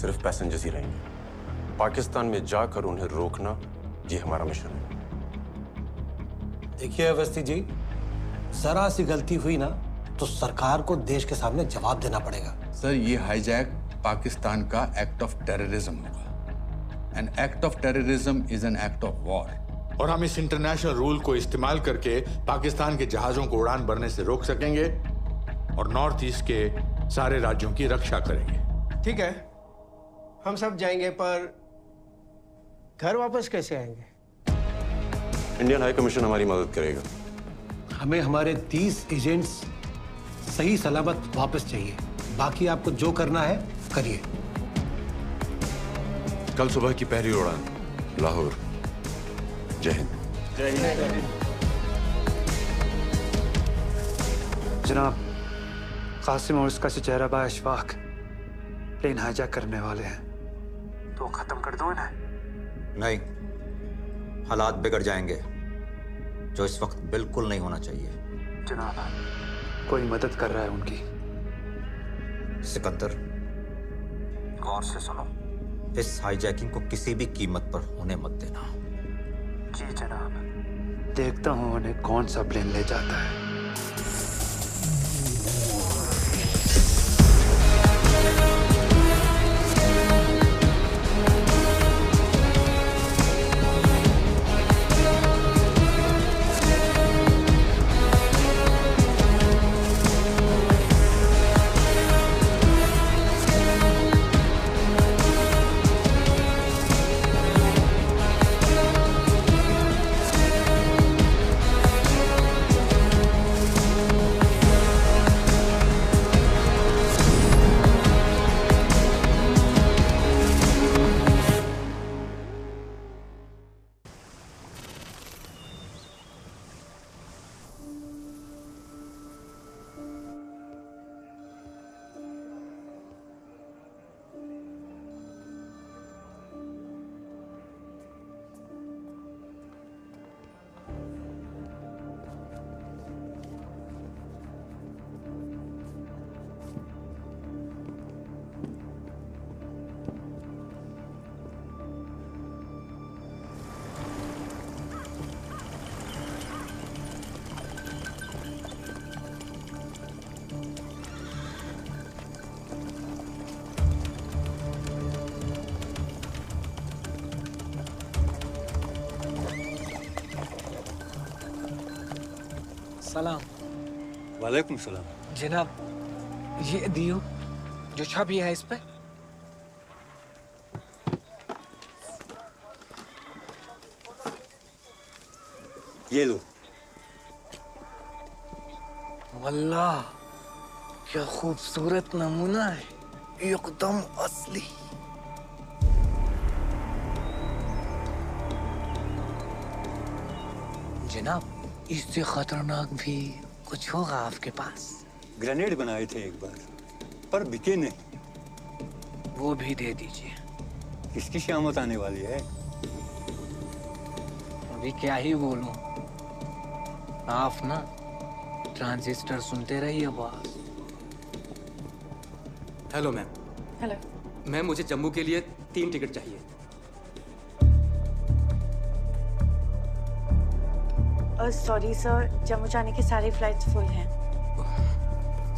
S4: सिर्फ पैसेंजर्स ही रहेंगे। पाकिस्तान में जाकर उन्हें रोकना, ये हमारा मिशन है।
S3: देखिए अवस्थी जी, जरा सी गलती हुई ना तो सरकार को देश के सामने जवाब देना पड़ेगा।
S8: सर, ये हाईजैक पाकिस्तान का एक्ट ऑफ टेररिज्म होगा। An act of terrorism is an act of war. और हम इस इंटरनेशनल रूल को इस्तेमाल करके पाकिस्तान के जहाजों को उड़ान भरने से रोक सकेंगे और नॉर्थ ईस्ट के सारे राज्यों की रक्षा करेंगे।
S18: ठीक है, हम सब जाएंगे, पर घर वापस कैसे आएंगे?
S4: इंडियन हाई कमीशन हमारी मदद करेगा।
S3: हमें हमारे 30 एजेंट्स सही सलामत वापस चाहिए। बाकी आपको जो करना है करिए।
S4: कल सुबह की पहली उड़ान लाहौर। जय हिंद।
S9: जनाब, कासिम और उसका चचेरा भाई अशफाक प्लेन हाईजैक करने वाले हैं, तो खत्म कर दो इन्हें।
S5: नहीं, हालात बिगड़ जाएंगे, जो इस वक्त बिल्कुल नहीं होना चाहिए।
S9: जनाब, कोई मदद कर रहा है उनकी।
S5: सिकंदर, गौर से सुनो। इस हाईजैकिंग को किसी भी कीमत पर होने मत देना।
S9: जी जनाब। देखता हूं उन्हें कौन सा प्लेन ले जाता है।
S6: सलाम।
S12: वालेकुम सलाम।
S6: जनाब, ये दियो जो छवि है इस पे।
S12: ये लो।
S6: वल्लाह क्या खूबसूरत नमूना है, एकदम असली। जनाब, इससे खतरनाक भी कुछ होगा आपके पास?
S12: ग्रेनेड बनाए थे एक बार, पर बिके नहीं।
S6: वो भी दे दीजिए।
S12: किसकी शामत आने वाली है?
S6: अभी क्या ही बोलूं, आप ना ट्रांजिस्टर सुनते रहिए boss.
S1: Hello ma'am.
S11: Hello
S1: ma'am, मुझे जम्मू के लिए 3 टिकट चाहिए।
S11: सॉरी सर, जम्मू जाने की सारी फ्लाइट्स फुल हैं।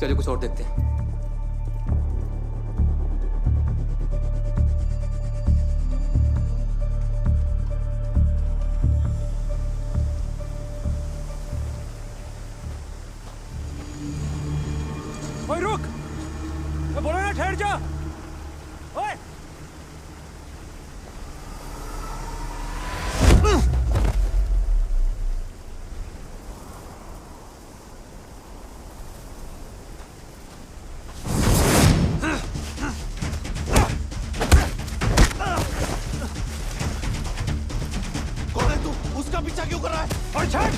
S1: चलिए कुछ और देखते हैं।
S12: ओए रुक, मैं बोला ना ठहर जा। ओए
S3: कौन है तू? उसका पीछा क्यों कर रहा है?
S12: और छड़।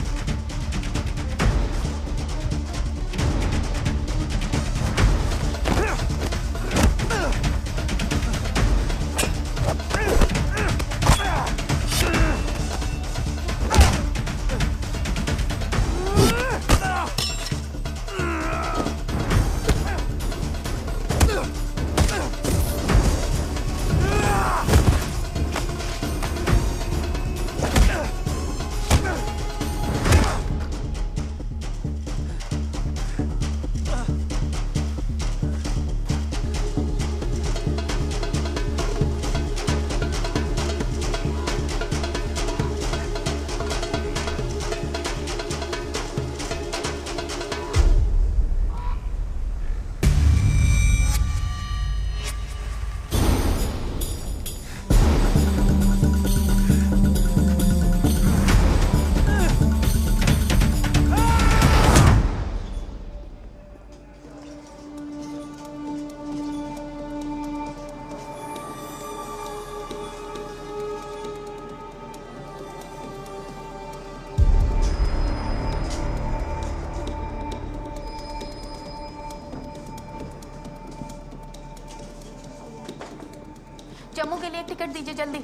S11: जम्मू के लिए टिकट दीजिए जल्दी।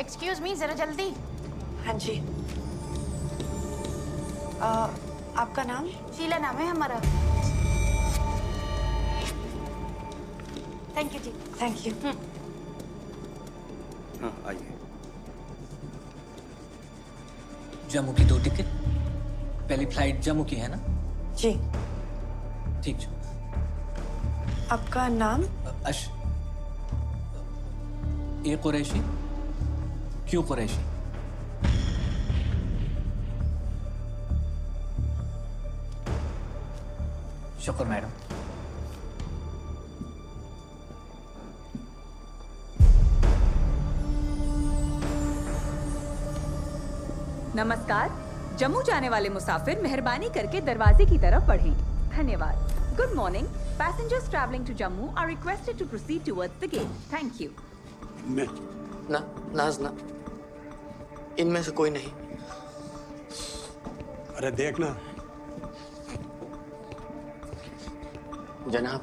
S11: एक्सक्यूज मी, जरा जल्दी। हाँ जी। आपका नाम? शीला नाम है हमारा। Thank you ji. Thank you.
S12: हाँ आइए।
S6: जम्मू की 2 टिकट। पहली फ्लाइट जम्मू की है ना?
S11: जी।
S6: ठीक है।
S11: आपका नाम?
S6: ये कुरैशी। क्यों कुरैशी? शुक्र मैडम।
S20: नमस्कार। जम्मू जाने वाले मुसाफिर मेहरबानी करके दरवाजे की तरफ बढ़ें। धन्यवाद। Good morning. Passengers traveling to Jammu are requested to proceed towards the gate. Thank you.
S24: ना नाज ना, इनमें से कोई नहीं।
S12: अरे देखना।
S24: जनाब,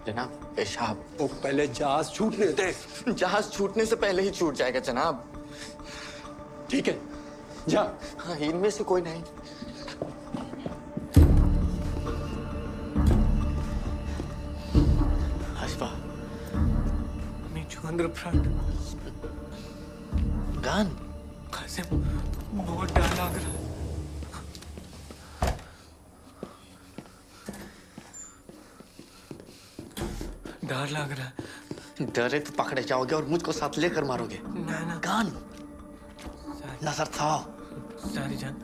S24: जनाब पेशाब।
S12: वो पहले जहाज छूटने दे।
S24: जहाज छूटने से पहले ही छूट जाएगा जनाब।
S12: ठीक है, जा।
S24: हाँ, इनमें से कोई नहीं। गान
S6: कासिम, बहुत डर लग रहा है। डर लग रहा है।
S24: डरे तो पकड़े जाओगे और मुझको साथ लेकर मारोगे।
S6: ना।
S24: गान नजर था।
S6: सारी जान।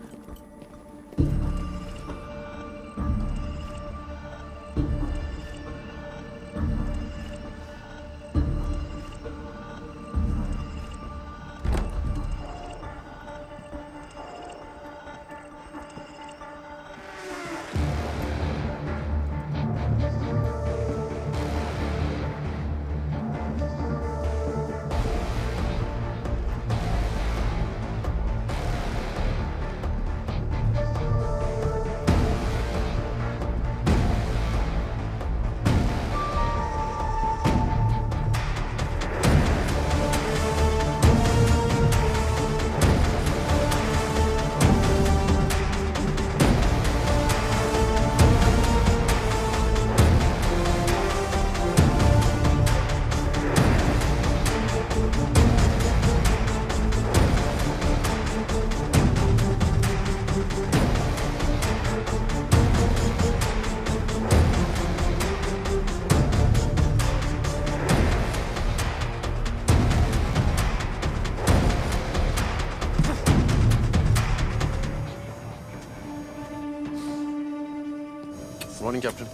S4: Morning, Captain.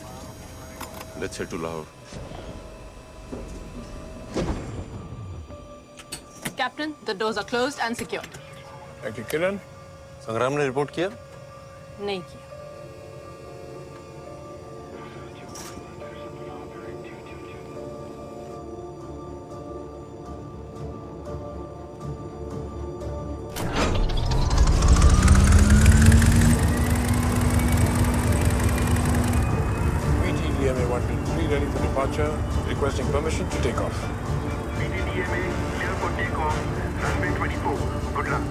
S4: Let's head to Lahore.
S14: Captain, the doors are closed and secured.
S13: Thank you, Kiran. संग्राम ने रिपोर्ट किया?
S14: नहीं किया।
S13: VTDMA 123 ready for departure, requesting permission to take off.
S16: VTDMA clear for takeoff, runway 24. Good luck.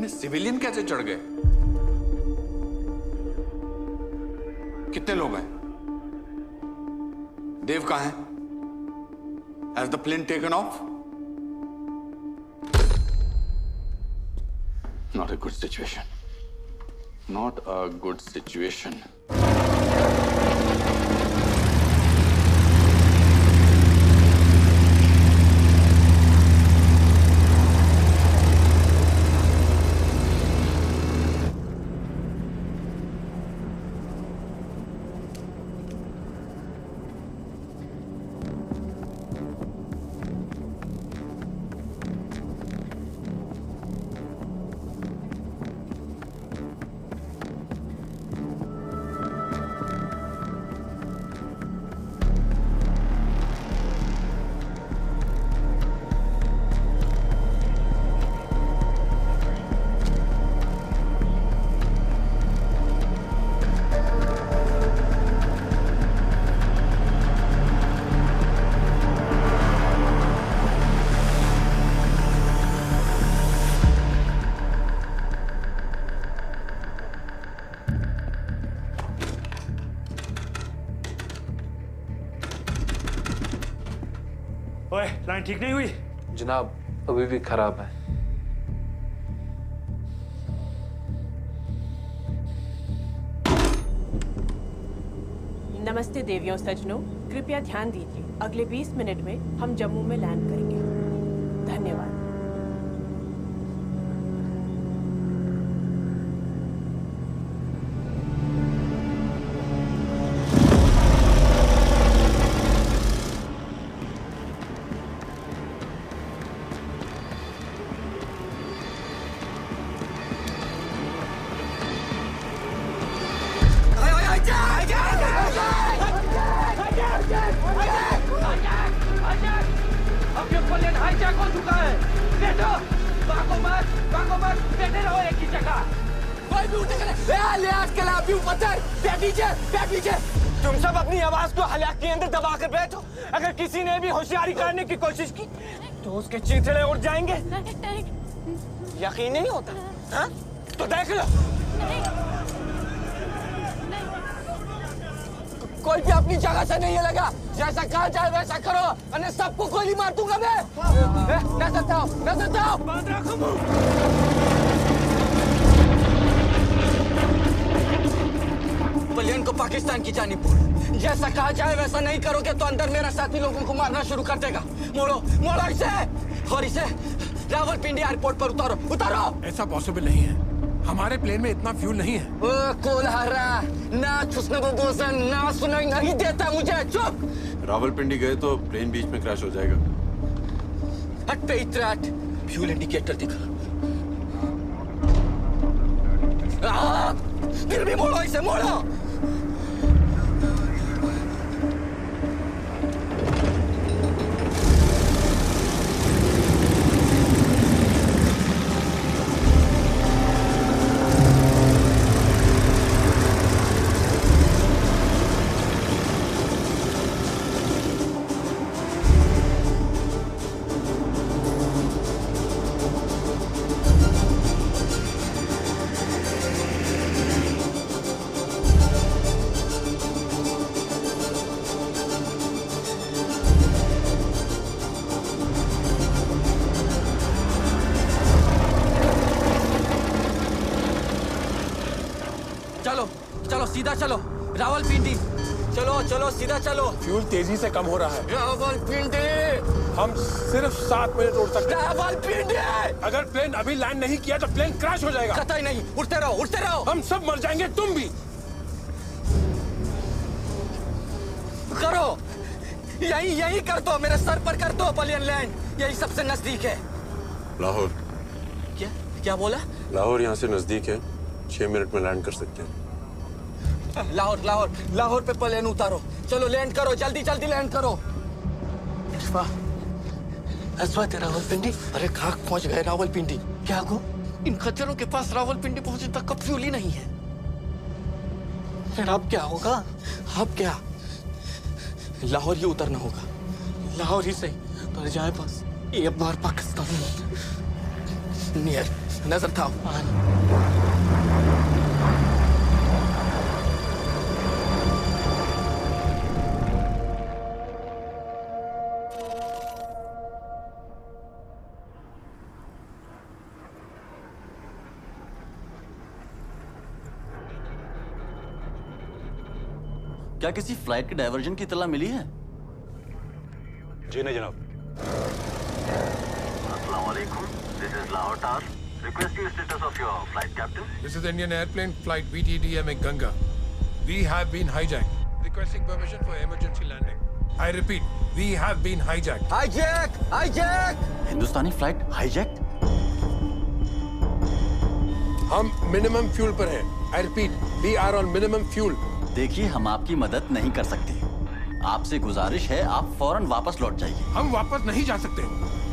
S8: Civilian कैसे चढ़ गए? कितने लोग हैं? देव कहाँ है? Has the plane taken off? Not a good situation. Not a good situation.
S12: ओए, लाइन ठीक नहीं हुई?
S6: जनाब, अभी भी खराब है।
S14: नमस्ते देवियों सज्जनों, कृपया ध्यान दीजिए। अगले 20 मिनट में हम जम्मू में लैंड करेंगे। धन्यवाद।
S17: तुम सब अपनी आवाज को हलाक के अंदर दबा कर बैठो। अगर किसी ने भी होशियारी करने की कोशिश की
S24: तो उसके चीथड़े उड़ जाएंगे। यकीन नहीं होता हाँ? तो देख लो। कोई भी अपनी जगह से नहीं हिलेगा। जैसा कहा जाए वैसा करो, अन्य सबको गोली मार दूंगा मैं। नजर जाओ, नजर जाओ। प्लेन को पाकिस्तान की जानिब मोड़। जैसा कहा जाए वैसा नहीं करोगे तो अंदर मेरा साथी लोगों को मारना शुरू कर देगा। मोड़ो, मोड़ो इसे और इसे रावलपिंडी एयरपोर्ट पर उतारो, उतारो।
S17: ऐसा पॉसिबल नहीं है, हमारे प्लेन में इतना फ्यूल नहीं है।
S24: ओ कोलहारा, ना छुसने को दोसन, ना सुनाई नहीं देता मुझे। चुप।
S4: रावलपिंडी गए तो प्लेन बीच में क्रैश हो जाएगा।
S24: हट पे इतराट, फ्यूल इंडिकेटर दिखा। फिर भी मोड़ो इसे, मोड़ो। सीधा चलो रावलपिंडी। चलो चलो सीधा चलो।
S17: फ्यूल तेजी से कम हो रहा है।
S24: रावलपिंडी।
S17: हम सिर्फ 7 मिनट उड़ सकते हैं।
S24: रावलपिंडी।
S17: अगर प्लेन अभी लैंड नहीं किया तो प्लेन क्रैश हो जाएगा।
S24: कतई नहीं, उड़ते रहो, उड़ते रहो।
S17: हम सब मर जाएंगे, तुम भी।
S24: करो, यही कर दो, मेरे सर पर कर दो प्लेन लैंड। यही सबसे नजदीक है।
S4: लाहौर।
S24: क्या बोला?
S4: लाहौर यहाँ से नजदीक है, 6 मिनट में लैंड कर सकते हैं।
S24: लाहौर पे प्लेन उतारो। चलो लैंड करो, जल्दी जल्दी लैंड करो।
S15: अस्वात रावलपिंडी।
S24: अरे खाक पहुंच गए रावलपिंडी।
S15: क्या गो?
S24: इन खच्चरों के पास रावलपिंडी पहुंचने तक का फ्यूल ही नहीं है।
S15: फिर अब क्या होगा?
S24: अब क्या, लाहौर ही उतरना होगा।
S15: लाहौर ही सही तो जाए पास
S24: ये बार पाकिस्तान नियर नजर था।
S19: क्या किसी फ्लाइट के डायवर्जन की इत्तला मिली है?
S17: जी नहीं जनाब।
S16: अस्सलाम वालेकुम, this is Lahore tower. Requesting status of your flight, Captain.
S17: This is Indian airplane flight VTDM Ganga. We have been hijacked. Requesting permission for emergency landing. I repeat, we have been hijacked.
S24: Hijack!
S19: Hindustani flight hijack?
S17: हम minimum fuel पर हैं। I repeat, we are on minimum fuel.
S19: देखिए, हम आपकी मदद नहीं कर सकते। आपसे गुजारिश है, आप फौरन वापस लौट जाइए।
S17: हम वापस नहीं जा सकते।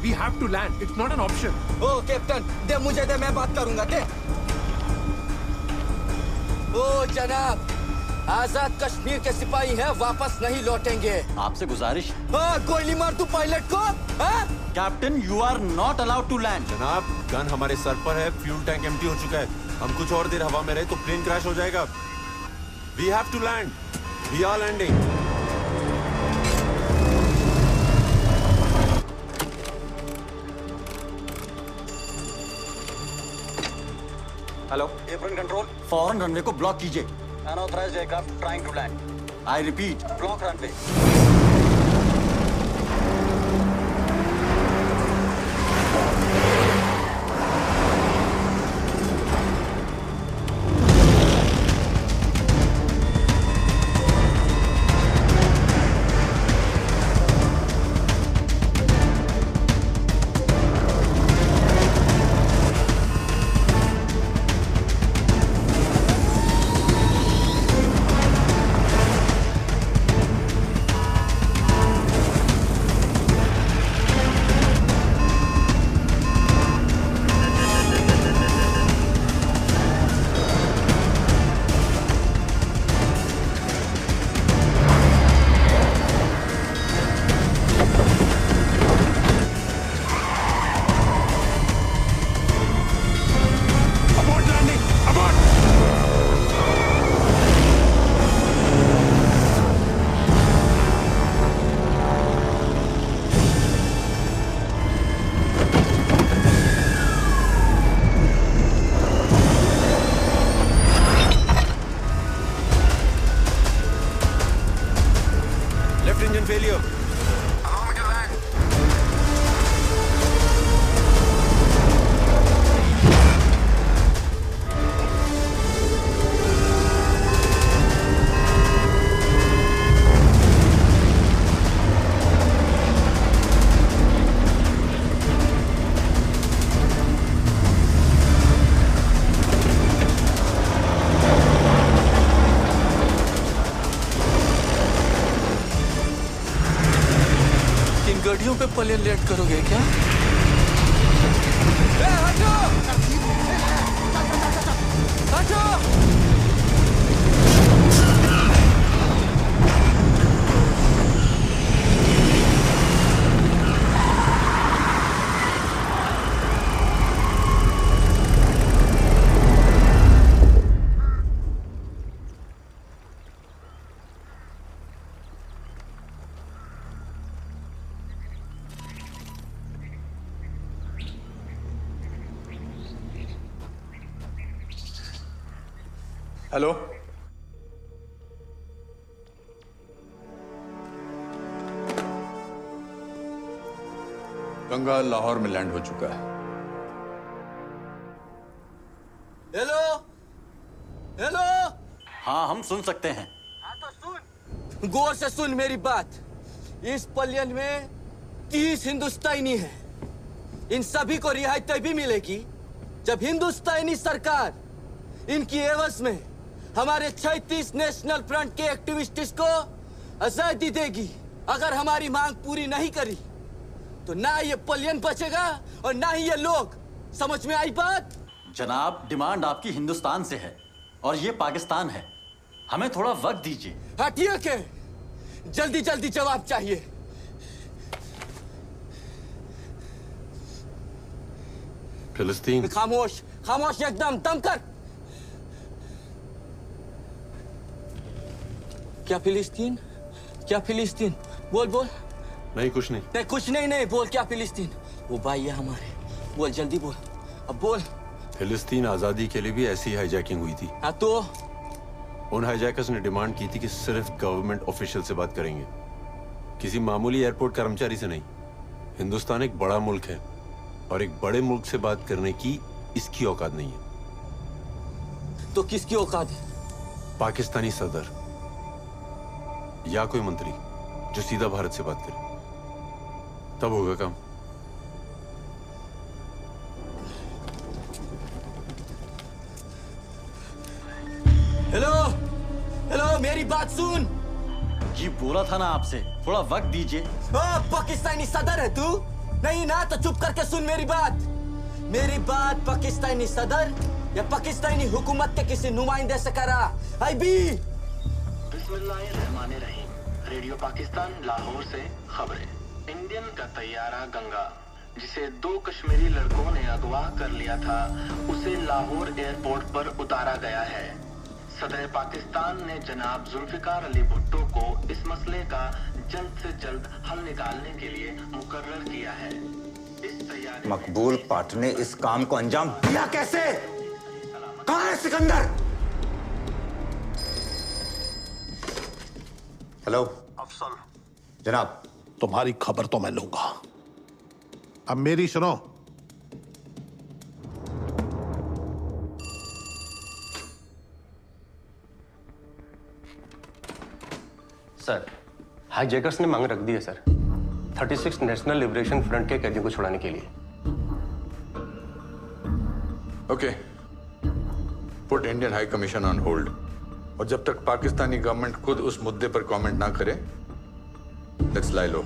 S17: We have to land. It's not an option.
S24: Oh captain, दे मुझे दे, मैं बात करूंगा। दे। ओ जनाब, आजाद कश्मीर के सिपाही हैं, वापस नहीं लौटेंगे।
S19: आपसे गुजारिश।
S24: गोली मार तू पायलट को।
S19: Captain, you are not allowed to land.
S4: जनाब, गन हमारे सर पर है, फ्यूल टैंक एम्प्टी हो चुका है। हम कुछ और देर हवा में रहे तो प्लेन क्रैश हो जाएगा। We have to land. We are landing.
S19: Hello, airplane control, फौरन रनवे को ब्लॉक कीजिए। Unauthorized aircraft trying to land. I repeat, block runway.
S6: गड्डियों पे प्लेन लैंड करोगे क्या?
S24: हटो! हटो!
S8: हेलो, गंगा लाहौर में लैंड हो चुका है।
S24: Hello, hello.
S19: हाँ, हम सुन सकते हैं।
S24: गौर से सुन मेरी बात। इस प्लेन में 30 हिंदुस्तानी हैं। इन सभी को रिहाई तभी मिलेगी जब हिंदुस्तानी सरकार इनकी एवज में हमारे 36 नेशनल फ्रंट के एक्टिविस्ट्स को आजादी देगी। अगर हमारी मांग पूरी नहीं करी तो ना ये प्लेन बचेगा और ना ही ये लोग। समझ में आई बात?
S19: जनाब, डिमांड आपकी हिंदुस्तान से है और ये पाकिस्तान है। हमें थोड़ा वक्त दीजिए।
S24: हटिए के जल्दी जल्दी जवाब चाहिए।
S4: फिलिस्तीन।
S24: खामोश, खामोश एकदम, दम कर। क्या फिलिस्तीन? क्या फिलिस्तीन? बोल बोल।
S4: नहीं, कुछ नहीं।
S24: नहीं, कुछ नहीं, नहीं बोल। क्या फिलिस्तीन? वो भाई है हमारे। बोल जल्दी बोल, अब बोल।
S4: फिलिस्तीन आजादी के लिए भी ऐसी हाईजैकिंग हुई थी।
S24: हाँ तो
S4: उन हाईजैकर्स ने डिमांड की थी कि सिर्फ गवर्नमेंट ऑफिशियल से बात करेंगे, किसी मामूली एयरपोर्ट कर्मचारी से नहीं। हिंदुस्तान एक बड़ा मुल्क है और एक बड़े मुल्क से बात करने की इसकी औकात नहीं है।
S24: तो किसकी औकात है?
S4: पाकिस्तानी सदर या कोई मंत्री जो सीधा भारत से बात करे, तब होगा काम।
S24: हेलो, हेलो, मेरी बात सुन।
S19: जी बोला था ना आपसे, थोड़ा वक्त दीजिए।
S24: पाकिस्तानी सदर है तू? नहीं ना, तो चुप करके सुन मेरी बात। मेरी बात पाकिस्तानी सदर या पाकिस्तानी हुकूमत के किसी नुमाइंदे से करा। आई बी
S2: बिस्मिल्लाहिर्रहमानिर्रहीम। रेडियो पाकिस्तान लाहौर से खबरें। इंडियन का तैयारा गंगा, जिसे 2 कश्मीरी लड़कों ने अगवा कर लिया था, उसे लाहौर एयरपोर्ट पर उतारा गया है। सदर पाकिस्तान ने जनाब जुल्फिकार अली भुट्टो को इस मसले का जल्द से जल्द हल निकालने के लिए मुकर्रर किया है। इस तैयारी
S5: मकबूल पार्टी ने इस काम को अंजाम दिया कैसे? कहाँ है सिकंदर? हेलो
S10: अफसल।
S5: जनाब,
S10: तुम्हारी खबर तो मैं लूंगा, अब मेरी सुनो।
S21: सर, हाईजैकर्स ने मांग रख दी है सर, 36 नेशनल लिबरेशन फ्रंट के कैदियों को छुड़ाने के लिए।
S8: Okay, put Indian high commission on hold. और जब तक पाकिस्तानी गवर्नमेंट खुद उस मुद्दे पर कमेंट ना करे, लेट्स लाई लो।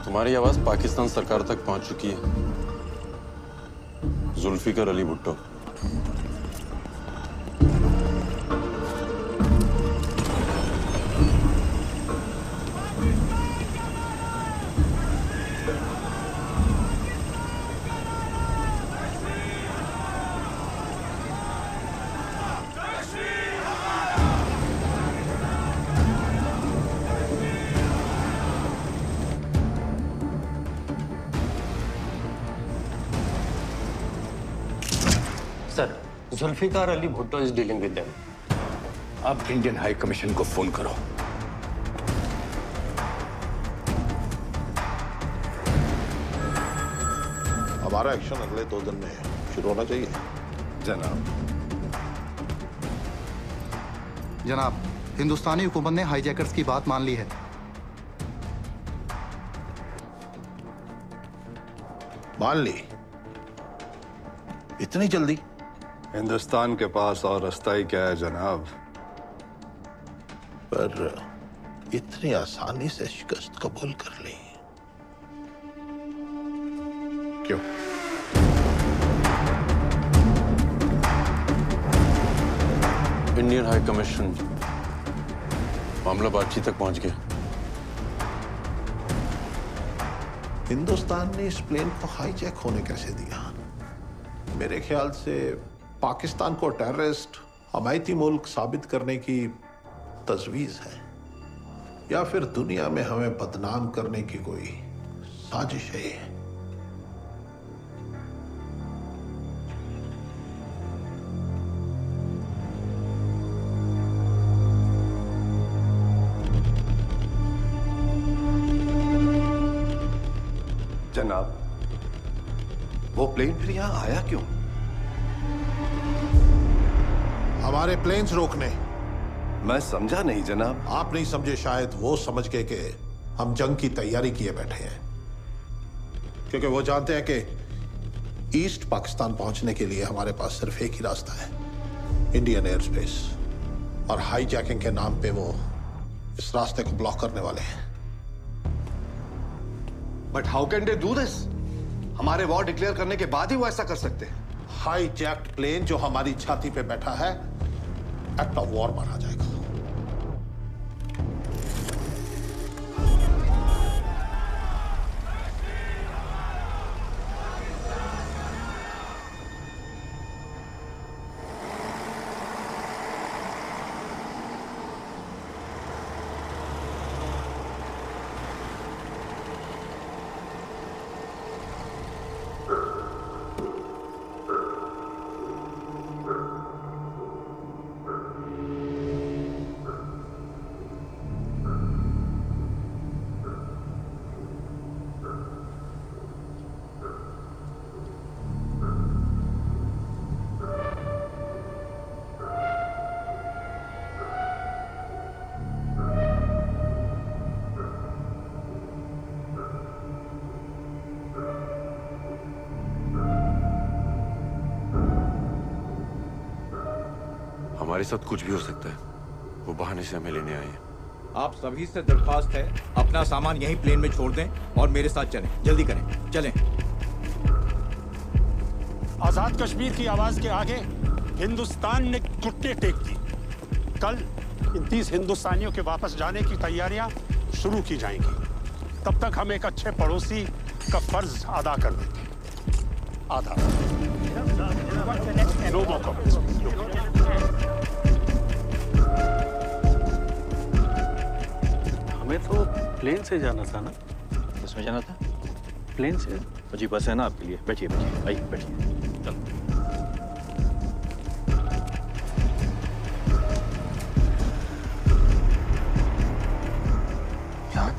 S4: तुम्हारी आवाज पाकिस्तान सरकार तक पहुंच चुकी है। Zulfiqar Ali Bhutto.
S21: Sir, Zulfiqar Ali Bhutto is dealing with them.
S8: अब इंडियन हाई कमीशन को फोन करो।
S10: हमारा एक्शन अगले 2 दिन में शुरू होना चाहिए।
S22: जनाब, हिंदुस्तानी हुकूमत ने हाईजैकर्स की बात मान ली है।
S10: मान ली? इतनी जल्दी?
S13: हिंदुस्तान के पास और रास्ता ही क्या है जनाब?
S10: पर इतनी आसानी से शिकस्त कबूल कर ली। क्यों?
S4: इंडियन हाई कमीशन मामला बातचीत तक पहुंच गया।
S10: हिंदुस्तान ने इस प्लेन को हाईजैक होने कैसे दिया? मेरे ख्याल से पाकिस्तान को टेररिस्ट हमायती मुल्क साबित करने की तजवीज है, या फिर दुनिया में हमें बदनाम करने की कोई साजिश है।
S13: जनाब, वो प्लेन फिर यहां आया क्यों?
S10: हमारे प्लेन्स रोकने।
S13: मैं समझा नहीं जनाब।
S10: आप नहीं समझे शायद, वो समझ के कि हम जंग की तैयारी किए बैठे हैं, क्योंकि वो जानते हैं कि ईस्ट पाकिस्तान पहुंचने के लिए हमारे पास सिर्फ एक ही रास्ता है, इंडियन एयर स्पेस, और हाईजैकिंग के नाम पे वो इस रास्ते को ब्लॉक करने वाले हैं।
S13: But how can they do this? हमारे वॉर डिक्लेयर करने के बाद ही वो ऐसा कर सकते हैं।
S10: हाईजैक्ड प्लेन जो हमारी छाती पे बैठा है, एक्ट ऑफ वॉर माना जाएगा।
S4: हमारे साथ कुछ भी हो सकता है, वो बहाने से हमें लेने आए हैं।
S7: आप सभी से दरख्वास्त है, अपना सामान यहीं प्लेन में छोड़ दें और मेरे साथ चलें। जल्दी करें, चलें।
S12: आजाद कश्मीर की आवाज के आगे हिंदुस्तान ने घुटने टेक दी। कल इन 30 हिंदुस्तानियों के वापस जाने की तैयारियां शुरू की जाएंगी। तब तक हम एक अच्छे पड़ोसी का फर्ज अदा कर देंगे। आधा। नो मोर कमेंट्स।
S9: हमें तो प्लेन से जाना था ना?
S21: किसमें जाना था?
S9: प्लेन से।
S21: जी बस है ना आपके लिए। बैठिए बैठिए, आइए बैठिए। चलो।
S6: जान,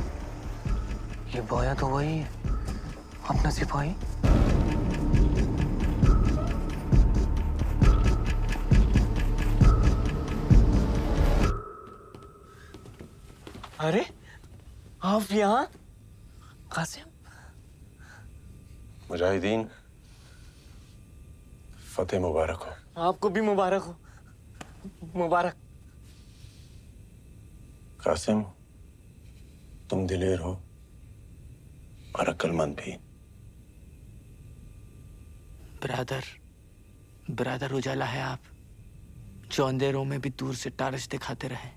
S6: ये बोया तो वही है, अपना सिपाही। अरे आप यहाँ? कासिम,
S4: मुजाहिदीन, फतेह मुबारक हो।
S6: आपको भी मुबारक हो। मुबारक।
S4: कासिम, तुम दिलेर हो और अक्लमंद भी।
S15: ब्रदर उजाला है आप, जो अंधेरों में भी दूर से टारच दिखाते रहे।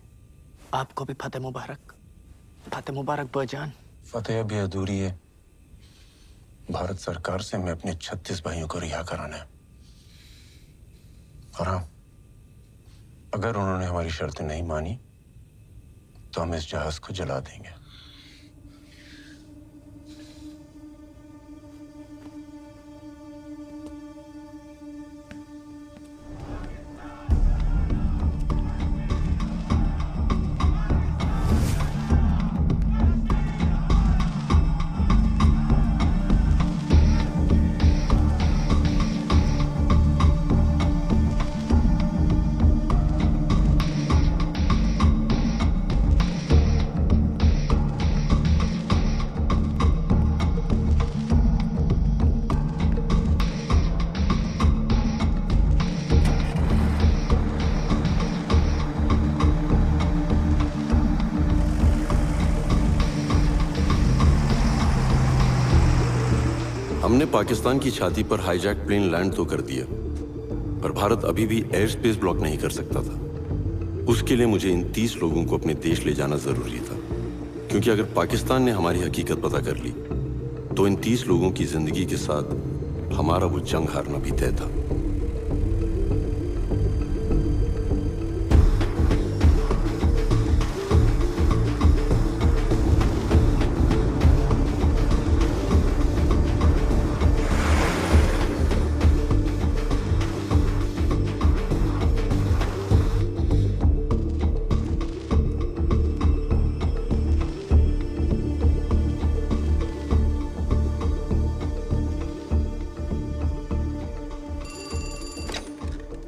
S15: आपको भी फतेह मुबारक। फतेह मुबारक बजान।
S4: फतेह अभी अधूरी है। भारत सरकार से मैं अपने 36 भाइयों को रिहा कराना है, और हाँ, अगर उन्होंने हमारी शर्तें नहीं मानी तो हम इस जहाज को जला देंगे। हमने पाकिस्तान की छाती पर हाईजैक प्लेन लैंड तो कर दिया, पर भारत अभी भी एयर स्पेस ब्लॉक नहीं कर सकता था। उसके लिए मुझे इन 30 लोगों को अपने देश ले जाना जरूरी था, क्योंकि अगर पाकिस्तान ने हमारी हकीकत पता कर ली तो इन 30 लोगों की जिंदगी के साथ हमारा वो जंग हारना भी तय था।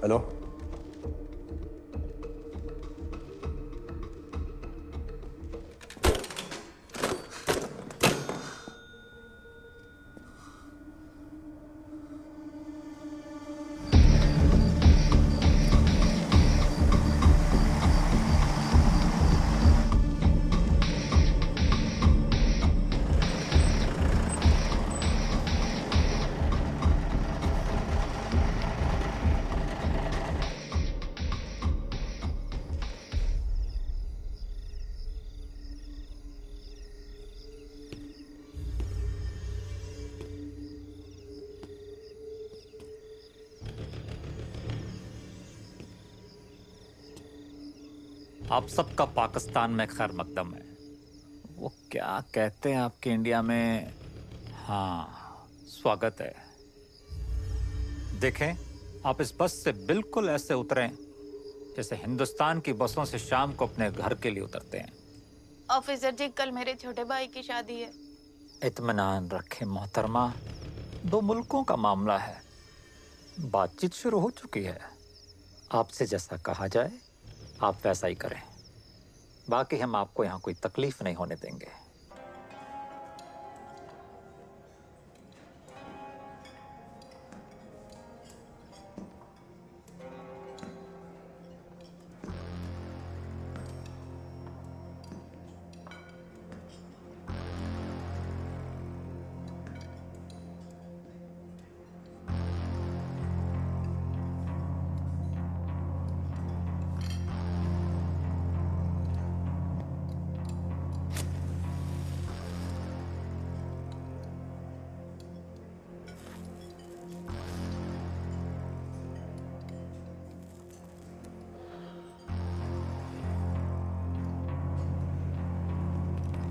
S4: हेलो,
S1: आप सबका पाकिस्तान में खैर मकदम है। वो क्या कहते हैं आपके इंडिया में, हाँ स्वागत है। देखें, आप इस बस से बिल्कुल ऐसे उतरें जैसे हिंदुस्तान की बसों से शाम को अपने घर के लिए उतरते हैं।
S3: ऑफिसर जी, कल मेरे छोटे भाई की शादी है।
S1: इत्मीनान रखें मोहतरमा, 2 मुल्कों का मामला है, बातचीत शुरू हो चुकी है। आपसे जैसा कहा जाए आप वैसा ही करें, बाकी हम आपको यहाँ कोई तकलीफ नहीं होने देंगे।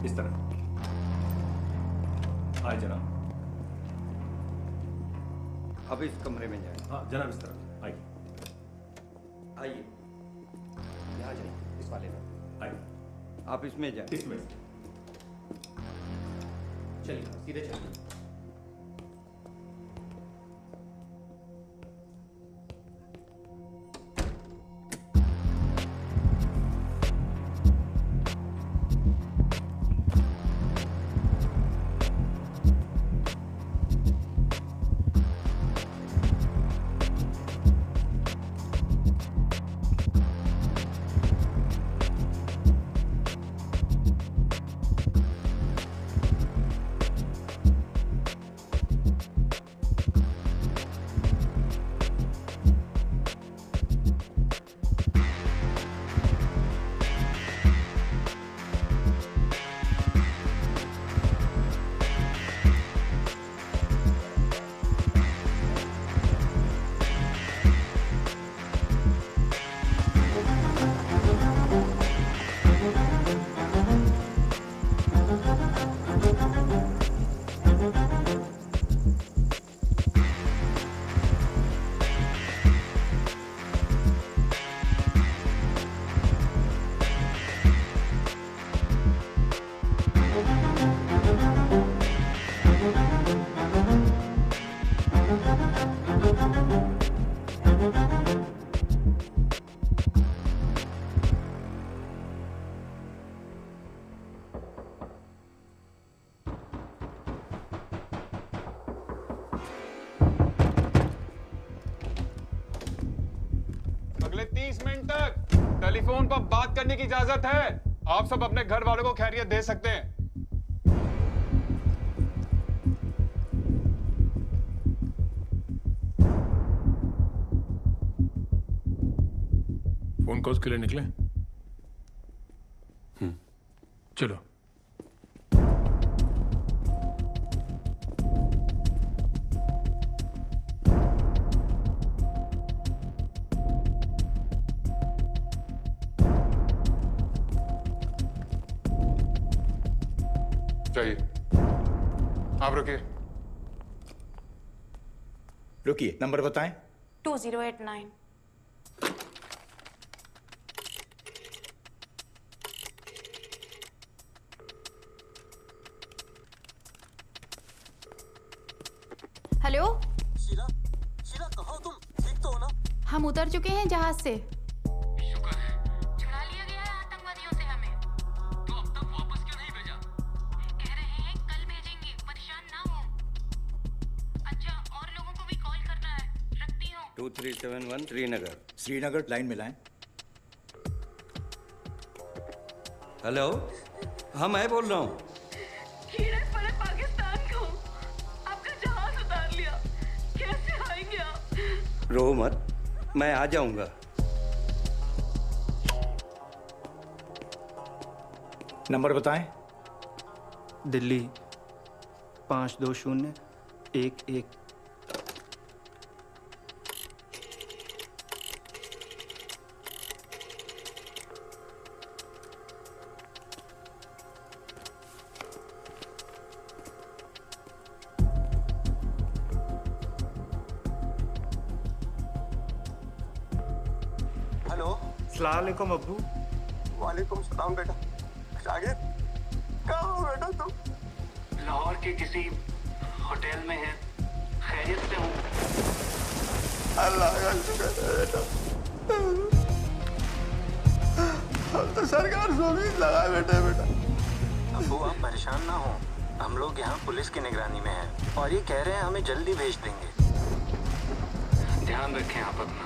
S7: इस तरह आए जनाब।
S18: अब इस कमरे में जाए।
S7: हाँ जनाब, इस तरह आइए।
S18: आइए,
S7: यहाँ जाइए, इस वाले में आइए।
S18: आप इसमें जाए।
S7: इसमें चलिए, सीधे चलिए।
S23: अगले 30 मिनट तक टेलीफोन पर बात करने की इजाजत है। आप सब अपने घर वालों को खैरियत दे सकते हैं।
S17: फोन कॉल्स के लिए निकले? चलो।
S23: चाहिए। आप रुकिए।
S7: रुकिए, नंबर बताएं।
S3: 2089। हेलो
S24: शीला, शीला कहाँ हो तुम? ठीक तो हो ना?
S3: हम उतर चुके हैं जहाज से।
S24: शुक्र है। छुड़ा लिया गया है आतंकवादियों से हमें। तो अब तक वापस क्यों नहीं भेजा? कह रहे हैं कल भेजेंगे, परेशान ना हो। अच्छा, और लोगों को भी कॉल करना है, रखती हूँ।
S18: 2371 श्रीनगर।
S7: श्रीनगर, लाइन में लाएं।
S18: हेलो, हाँ मैं बोल रहा हूँ।
S24: कीड़े पड़े पाकिस्तान को। आपका जहाज उतार लिया। कैसे आएंगे आप?
S18: रो मत, मैं आ जाऊंगा।
S7: नंबर बताएं।
S11: दिल्ली 52011।
S24: हेलो,
S11: सलाम अब्बू।
S24: वालेकुम सलाम बेटा। शागिद, कहाँ हो बेटा तुम? लाहौर के किसी होटल में है, खैरियत से हूँ। अल्लाह का शुक्र है बेटा। हम तो सरकार से उम्मीद लगाए बैठे बेटा।
S14: अब्बू आप परेशान ना हो, हम लोग यहाँ पुलिस की निगरानी में हैं और ये कह रहे हैं हमें जल्दी भेज देंगे। ध्यान रखें आप अपना।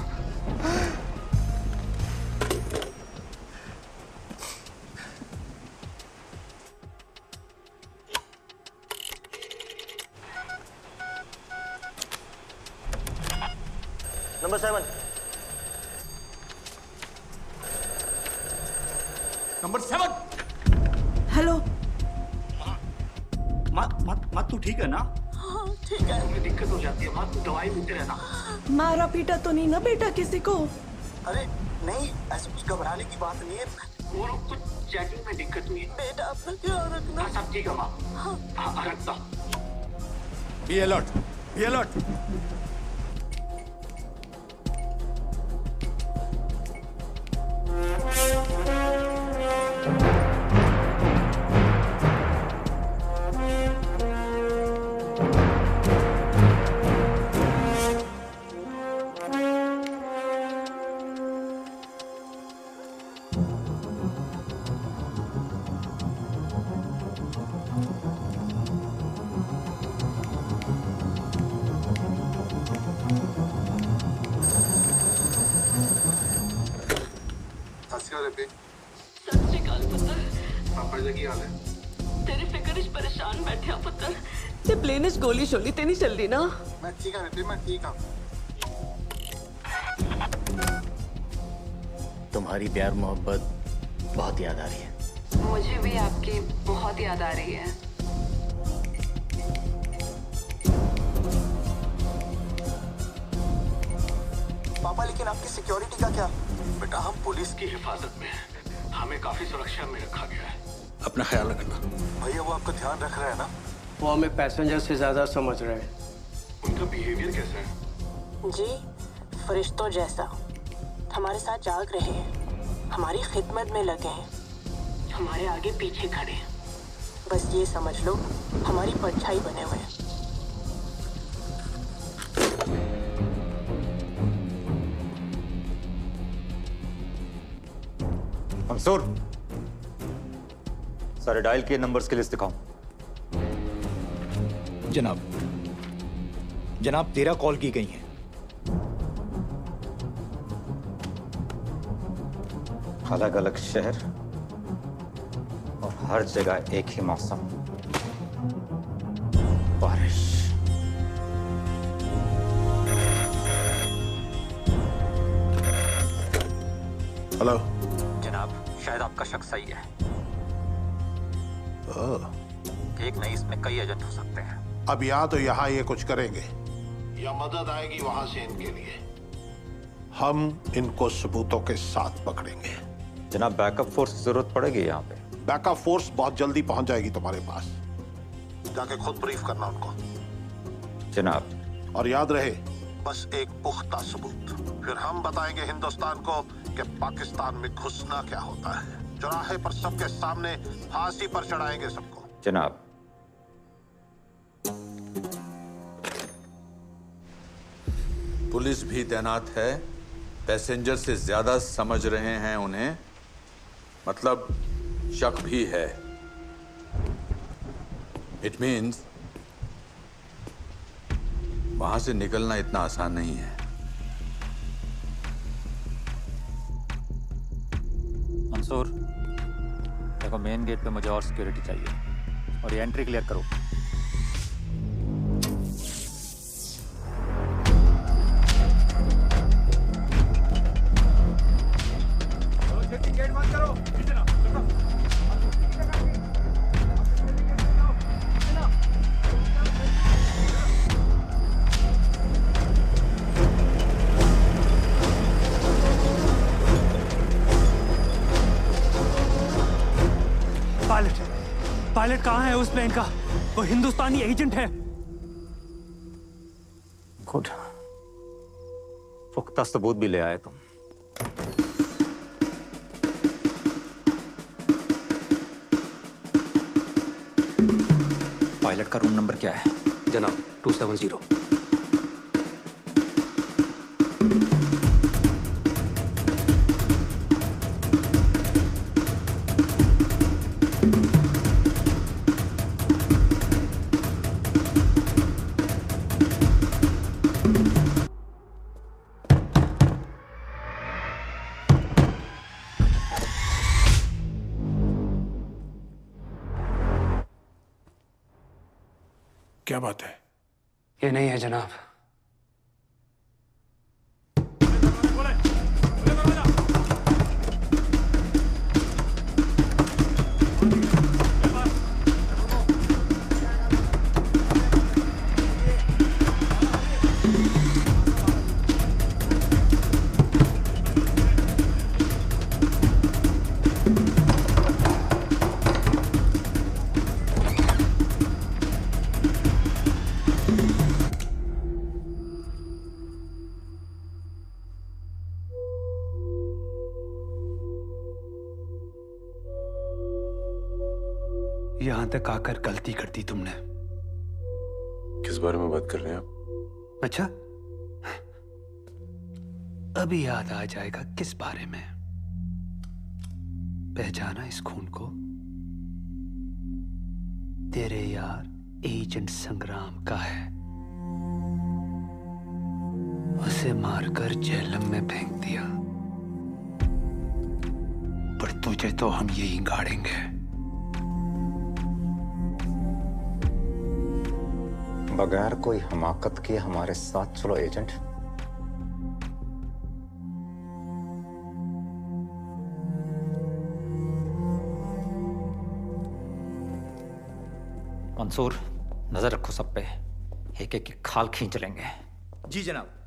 S21: नंबर 7।
S7: नंबर 7।
S24: हेलो।
S18: माँ तू ठीक है ना?
S24: हाँ ठीक है।
S18: तुम्हें दिक्कत हो जाती है माँ, तू दवाई लेते रहना।
S24: मारा पीटा तो नहीं ना बेटा किसी को?
S14: अरे नहीं, ऐसे कुछ घबराने की बात नहीं है।
S18: वो लोग कुछ चेकिंग में दिक्कत हुई है।
S24: बेटा अपना ख्याल रखना।
S18: हाँ सब ठीक है माँ। हाँ रखता।
S7: Be alert, be alert.
S24: सत श्री अकाल पुत्र।
S23: पापा जी की हाल है?
S24: तेरी फिक्र इच परेशान बैठे पुत्र। ते प्लेन इच गोली शोली ते नहीं चल रही ना?
S14: मैं ठीक हूँ बेटे, मैं ठीक हूँ।
S16: तुम्हारी प्यार मोहब्बत बहुत याद आ रही है।
S20: मुझे भी आपकी बहुत याद आ रही है।
S14: पापा लेकिन आपकी सिक्योरिटी का क्या?
S18: बेटा हम पुलिस की हिफाजत में हैं, हमें काफी सुरक्षा में रखा गया है।
S7: अपना ख्याल रखना।
S14: भैया वो आपका ध्यान रख रहा है ना?
S11: वो हमें पैसेंजर से ज्यादा समझ रहे हैं।
S18: उनका बिहेवियर कैसा है?
S20: जी फरिश्तों जैसा, हमारे साथ जाग रहे हैं, हमारी खिदमत में लगे हैं, हमारे आगे पीछे खड़े हैं। बस ये समझ लो हमारी परछाई बने हुए हैं।
S5: मंसूर, सारे डायल किए नंबर्स की लिस्ट दिखाओ।
S7: जनाब, जनाब 13 कॉल की गई हैं।
S5: अलग अलग शहर और हर जगह एक ही मौसम, बारिश।
S10: हेलो।
S1: जनाब, शायद आपका शक सही है। एक नहीं, इसमें कई एजेंट हो सकते हैं।
S10: अब यहाँ तो यहाँ ये कुछ करेंगे या मदद आएगी वहां से इनके लिए। हम इनको सबूतों के साथ पकड़ेंगे।
S1: जनाब, बैकअप फोर्स की जरूरत पड़ेगी यहाँ पे।
S10: बैकअप फोर्स बहुत जल्दी पहुंच जाएगी तुम्हारे पास। जाके खुद ब्रीफ करना उनको।
S1: जनाब।
S10: और याद रहे, बस एक पुख्ता सबूत, फिर हम बताएंगे हिंदुस्तान को कि पाकिस्तान में घुसना क्या होता है। चौराहे पर सबके सामने फांसी पर चढ़ाएंगे सबको।
S1: जनाब।
S2: पुलिस भी तैनात है। पैसेंजर से ज्यादा समझ रहे हैं उन्हें, मतलब शक भी है। इट मीन्स वहां से निकलना इतना आसान नहीं है।
S1: मंसूर, देखो मेन गेट पे मुझे और सिक्योरिटी चाहिए और ये एंट्री क्लियर करो।
S23: गेट बंद करो।
S6: पायलट कहाँ है उस प्लेन का? वो हिंदुस्तानी एजेंट है।
S1: गुड, पुख्ता सबूत भी ले आए तुम। पायलट का रूम नंबर क्या है?
S9: जनाब 270।
S12: क्या बात है?
S6: ये नहीं है जनाब। यहां तक आकर गलती कर दी तुमने।
S13: किस बारे में बात कर रहे हैं आप?
S6: अच्छा, अभी याद आ जाएगा किस बारे में। पहचाना इस खून को? तेरे यार एजेंट संग्राम का है। उसे मारकर जेहलम में फेंक दिया, पर तुझे तो हम यही गाड़ेंगे।
S1: बगैर कोई हमाकत के हमारे साथ चलो एजेंट। मंसूर, नजर रखो सब पे, एक एक की खाल खींच लेंगे।
S7: जी जनाब।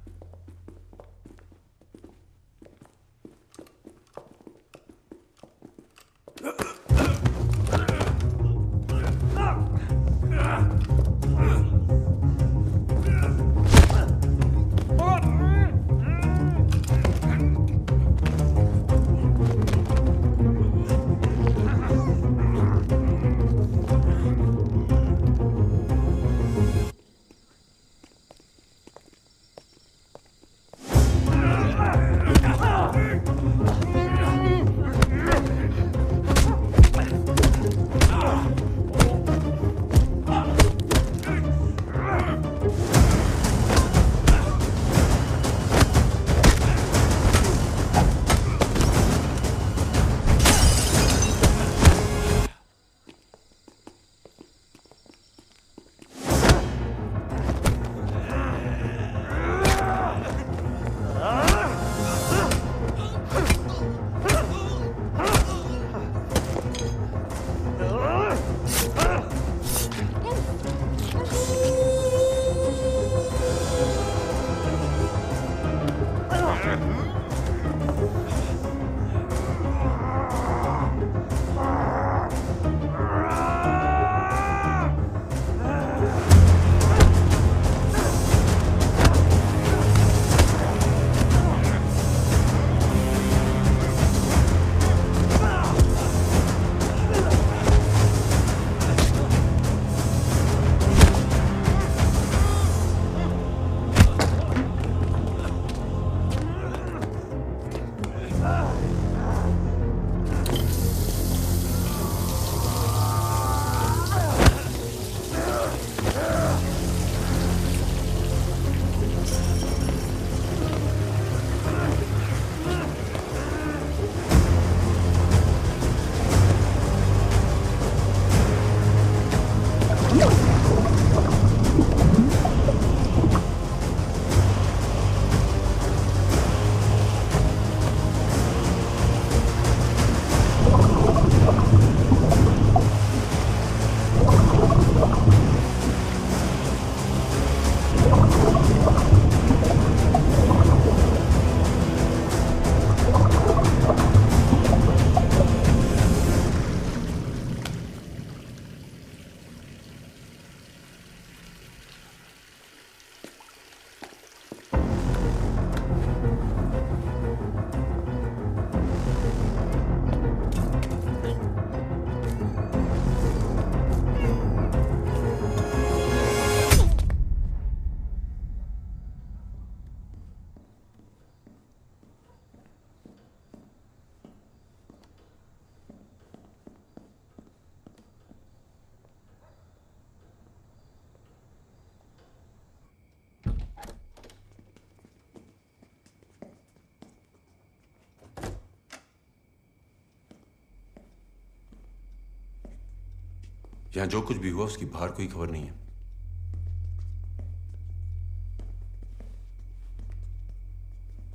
S4: यहां जो कुछ भी हुआ उसकी बाहर कोई खबर नहीं है।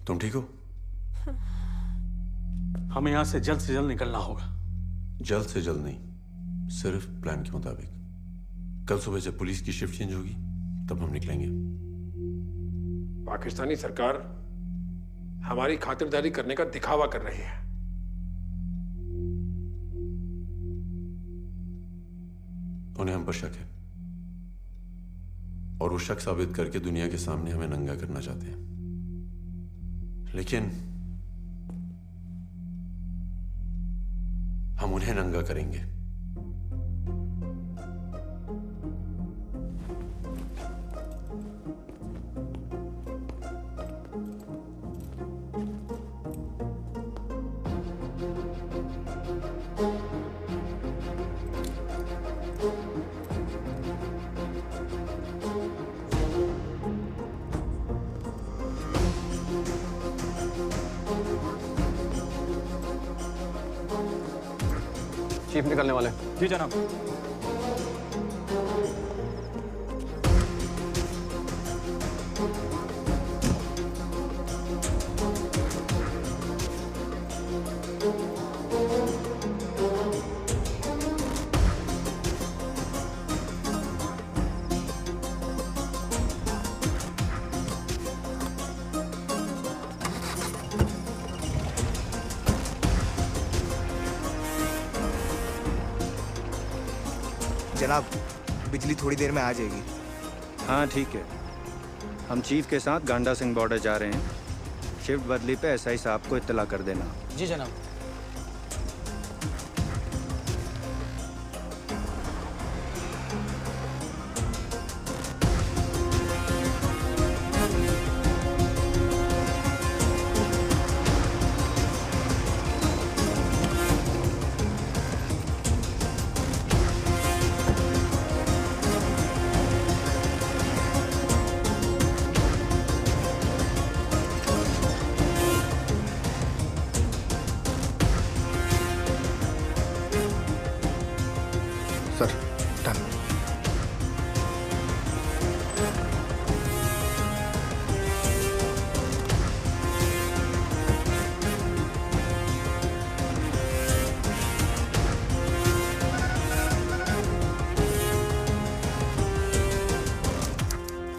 S4: तुम ठीक हो?
S9: हमें यहां से जल्द निकलना होगा।
S4: जल्द से जल्द नहीं, सिर्फ प्लान के मुताबिक। कल सुबह जब पुलिस की शिफ्ट चेंज होगी तब हम निकलेंगे।
S17: पाकिस्तानी सरकार हमारी खातिरदारी करने का दिखावा कर रही है।
S4: उन्हें हम पर शक है और वो शक साबित करके दुनिया के सामने हमें नंगा करना चाहते हैं, लेकिन हम उन्हें नंगा करेंगे।
S21: चीफ निकलने वाले।
S9: जी जनाब।
S8: जनाब, बिजली थोड़ी देर में आ जाएगी।
S15: हाँ ठीक है, हम चीफ के साथ गांडा सिंह बॉर्डर जा रहे हैं। शिफ्ट बदली पे एसआई साहब को इत्तला कर देना।
S19: जी जनाब।
S8: Sir, done.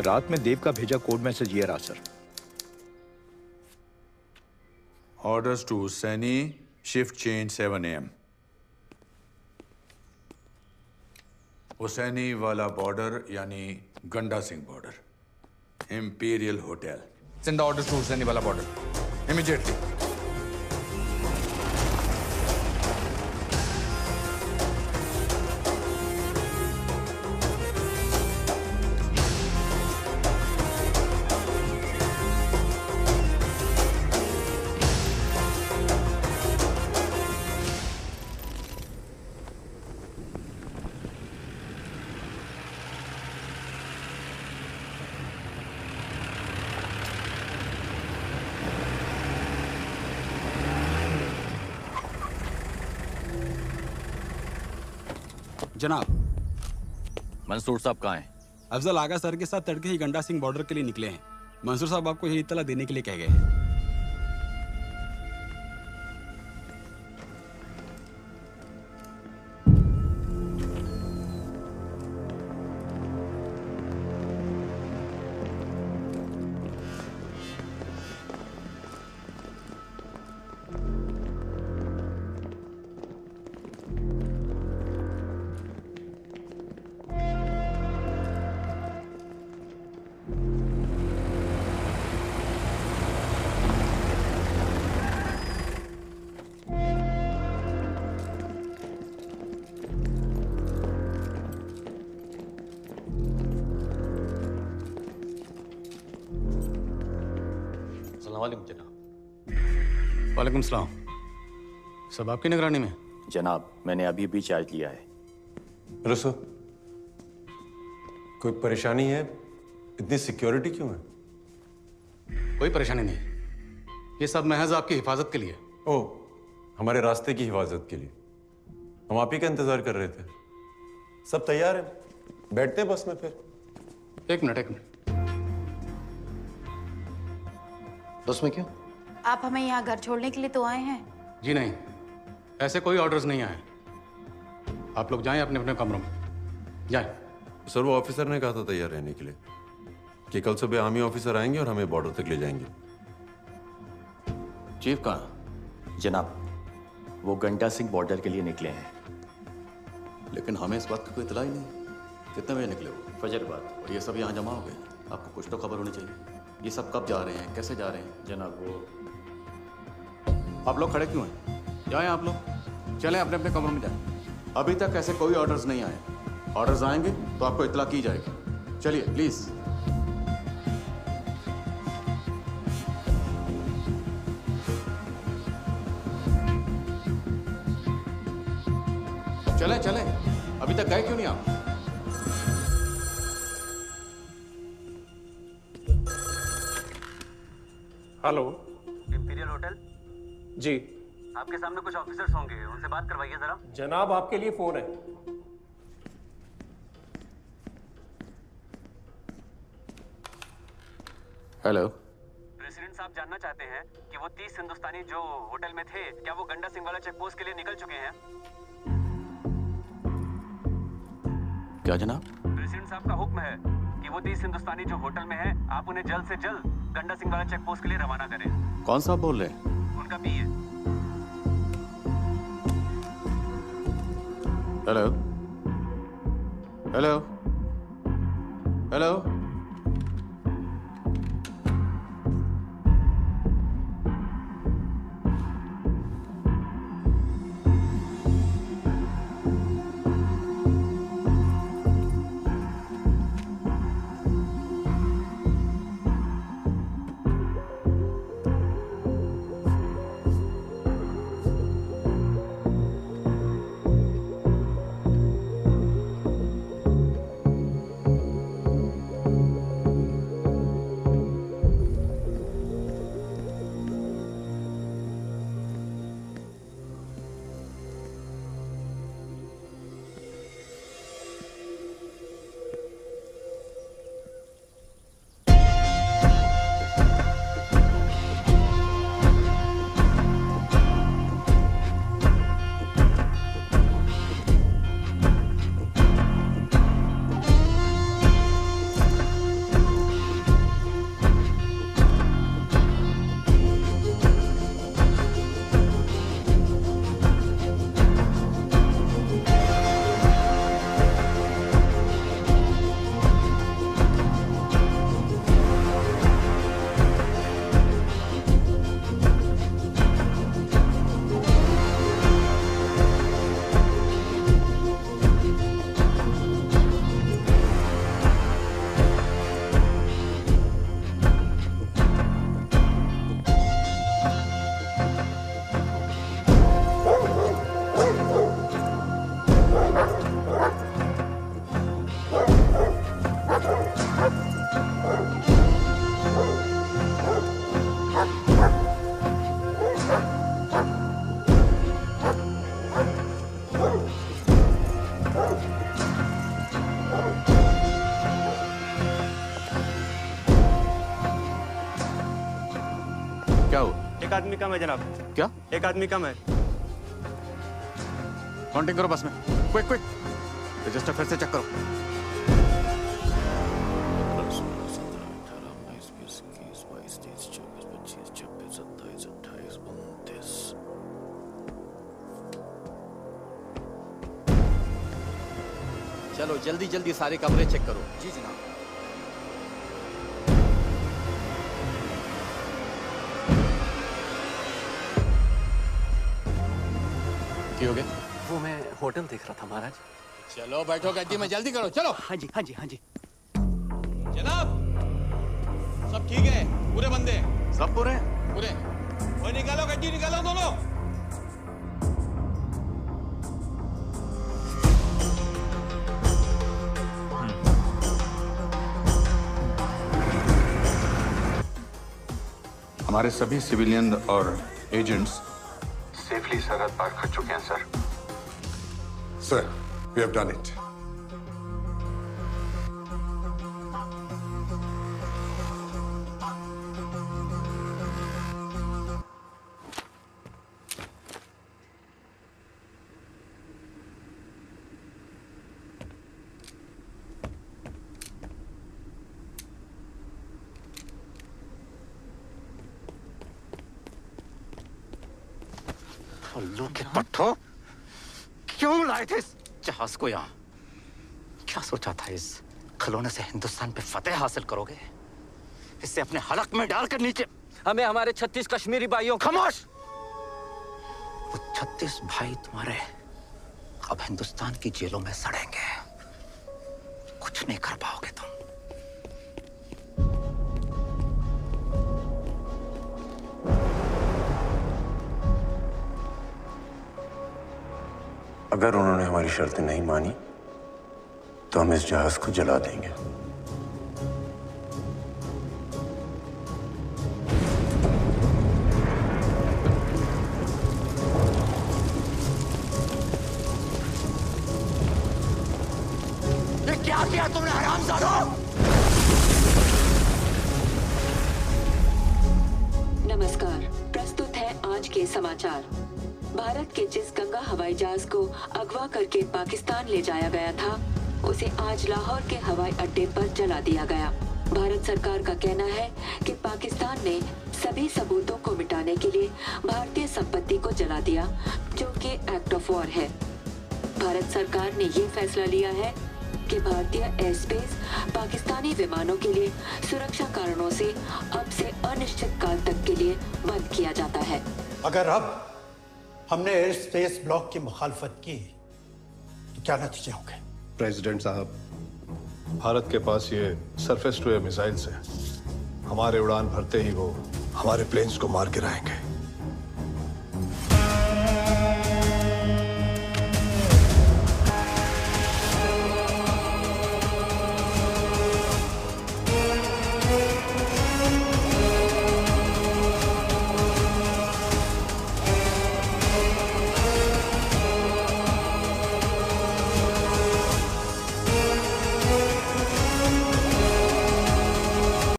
S7: रात में देव का भेजा कोड मैसेज ये रहा sir.
S2: Orders to Saini, shift change 7 AM। Hussainiwala border यानी Ganda Singh border, imperial hotel.
S22: Send orders to Hussainiwala border immediately.
S25: जनाब,
S26: मंसूर साहब कहाँ हैं?
S25: अफजल आगा सर के साथ तड़के ही गंडा सिंह बॉर्डर के लिए निकले हैं। मंसूर साहब आपको यही इत्तला देने के लिए कह गए हैं।
S21: जनाब।
S9: वालेकुम सलाम। सब आपकी निगरानी में?
S16: जनाब, मैंने अभी भी चार्ज लिया है।
S4: रसो, कोई परेशानी है? इतनी सिक्योरिटी क्यों है?
S9: कोई परेशानी नहीं, ये सब महज आपकी हिफाजत के लिए।
S4: ओह, हमारे रास्ते की हिफाजत के लिए। हम आप ही का इंतजार कर रहे थे। सब तैयार है, बैठते बस में फिर।
S9: एक मिनट। बस में क्यों?
S3: आप हमें यहाँ घर छोड़ने के लिए तो आए हैं?
S9: जी नहीं, ऐसे कोई ऑर्डर्स नहीं आए। आप लोग जाएं अपने अपने कमरों में, जाएं।
S4: सर वो ऑफिसर ने कहा था तैयार रहने के लिए कि कल सुबह आर्मी ऑफिसर आएंगे और हमें बॉर्डर तक ले जाएंगे।
S16: चीफ कहाँ? जनाब, वो गंडा सिंह बॉर्डर के लिए निकले हैं।
S21: लेकिन हमें इस बात की कोई इतला ही नहीं। कितने बजे निकले वो?
S16: फजर बाद।
S21: और ये सब यहाँ जमा हो गए। आपको कुछ तो खबर होनी चाहिए। ये सब कब जा रहे हैं, कैसे जा रहे हैं?
S16: जनाब वो
S9: आप लोग खड़े क्यों हैं? जाएं आप लोग, चलें अपने अपने कमरों में जाएं। अभी तक ऐसे कोई ऑर्डर्स नहीं आए। ऑर्डर्स आएंगे तो आपको इतला की जाएगी। चलिए प्लीज। चलें, अभी तक गए क्यों नहीं आप?
S11: Hello,
S21: imperial hotel?
S11: जी।
S21: आपके सामने कुछ ऑफिसर्स होंगे, उनसे बात करवाइए जरा।
S11: जनाब आपके लिए फोन है।
S21: हेलो। प्रेसिडेंट साहब जानना चाहते हैं कि वो 30 हिंदुस्तानी जो होटल में थे, क्या वो गंडा सिंह वाला चेक पोस्ट के लिए निकल चुके हैं? क्या जनाब? प्रेसिडेंट साहब का हुक्म है कि वो 30 हिंदुस्तानी जो होटल में हैं, आप उन्हें जल्द से जल्द गंडा सिंह वाला चेक पोस्ट के लिए रवाना करें। कौन सा बोल रहे हैं? उनका पीए। Hello hello hello.
S15: एक आदमी कम है जनाब।
S21: क्या?
S15: एक आदमी कम है।
S21: काउंटिंग करो बस में, क्विक क्विक। रजिस्टर फिर से चेक करो।
S26: चलो जल्दी जल्दी सारे कमरे चेक करो।
S21: जी जनाब।
S26: हो गया?
S6: वो मैं होटल देख रहा था महाराज।
S22: चलो बैठो गद्दी में, जल्दी करो चलो।
S6: हाँ जी हाँ जी हाँ जी।
S22: जनाब सब ठीक है? पूरे बंदे?
S21: सब पूरे?
S22: पूरे। वो निकालो गद्दी, निकालो दोनों।
S2: हमारे सभी सिविलियन और एजेंट्स
S13: सेफली सरहद पार कर चुके हैं sir. Sir, we have done it.
S1: उल्लू के पट्टो, क्यों लाए थे इस जहाज को यहाँ? क्या सोचा था इस खिलौने से हिंदुस्तान पे फतेह हासिल करोगे? इसे अपने हलक में डालकर नीचे
S6: हमें हमारे 36 कश्मीरी भाइयों।
S1: खामोश! वो 36 भाई तुम्हारे अब हिंदुस्तान की जेलों में सड़ेंगे। कुछ नहीं कर पाओगे तुम।
S4: अगर उन्होंने हमारी शर्तें नहीं मानी तो हम इस जहाज को जला देंगे।
S1: ये क्या किया तुमने हरामजादों?
S5: नमस्कार, प्रस्तुत है आज के समाचार। भारत के जिस गंगा हवाई जहाज को अगवा करके पाकिस्तान ले जाया गया था, उसे आज लाहौर के हवाई अड्डे पर जला दिया गया। भारत सरकार का कहना है कि पाकिस्तान ने सभी सबूतों को मिटाने के लिए भारतीय संपत्ति को जला दिया, जो कि एक्ट ऑफ वॉर है। भारत सरकार ने ये फैसला लिया है कि भारतीय एयर स्पेस पाकिस्तानी विमानों के लिए सुरक्षा कारणों से अब से अनिश्चित काल तक के लिए बंद किया जाता है।
S10: अगर अब हमने एयर स्पेस ब्लॉक की मुखालफत की तो क्या नतीजे होंगे?
S13: प्रेसिडेंट साहब, भारत के पास ये सरफेस टू एयर मिसाइल्स हैं। हमारे उड़ान भरते ही वो हमारे प्लेन्स को मार गिराएंगे।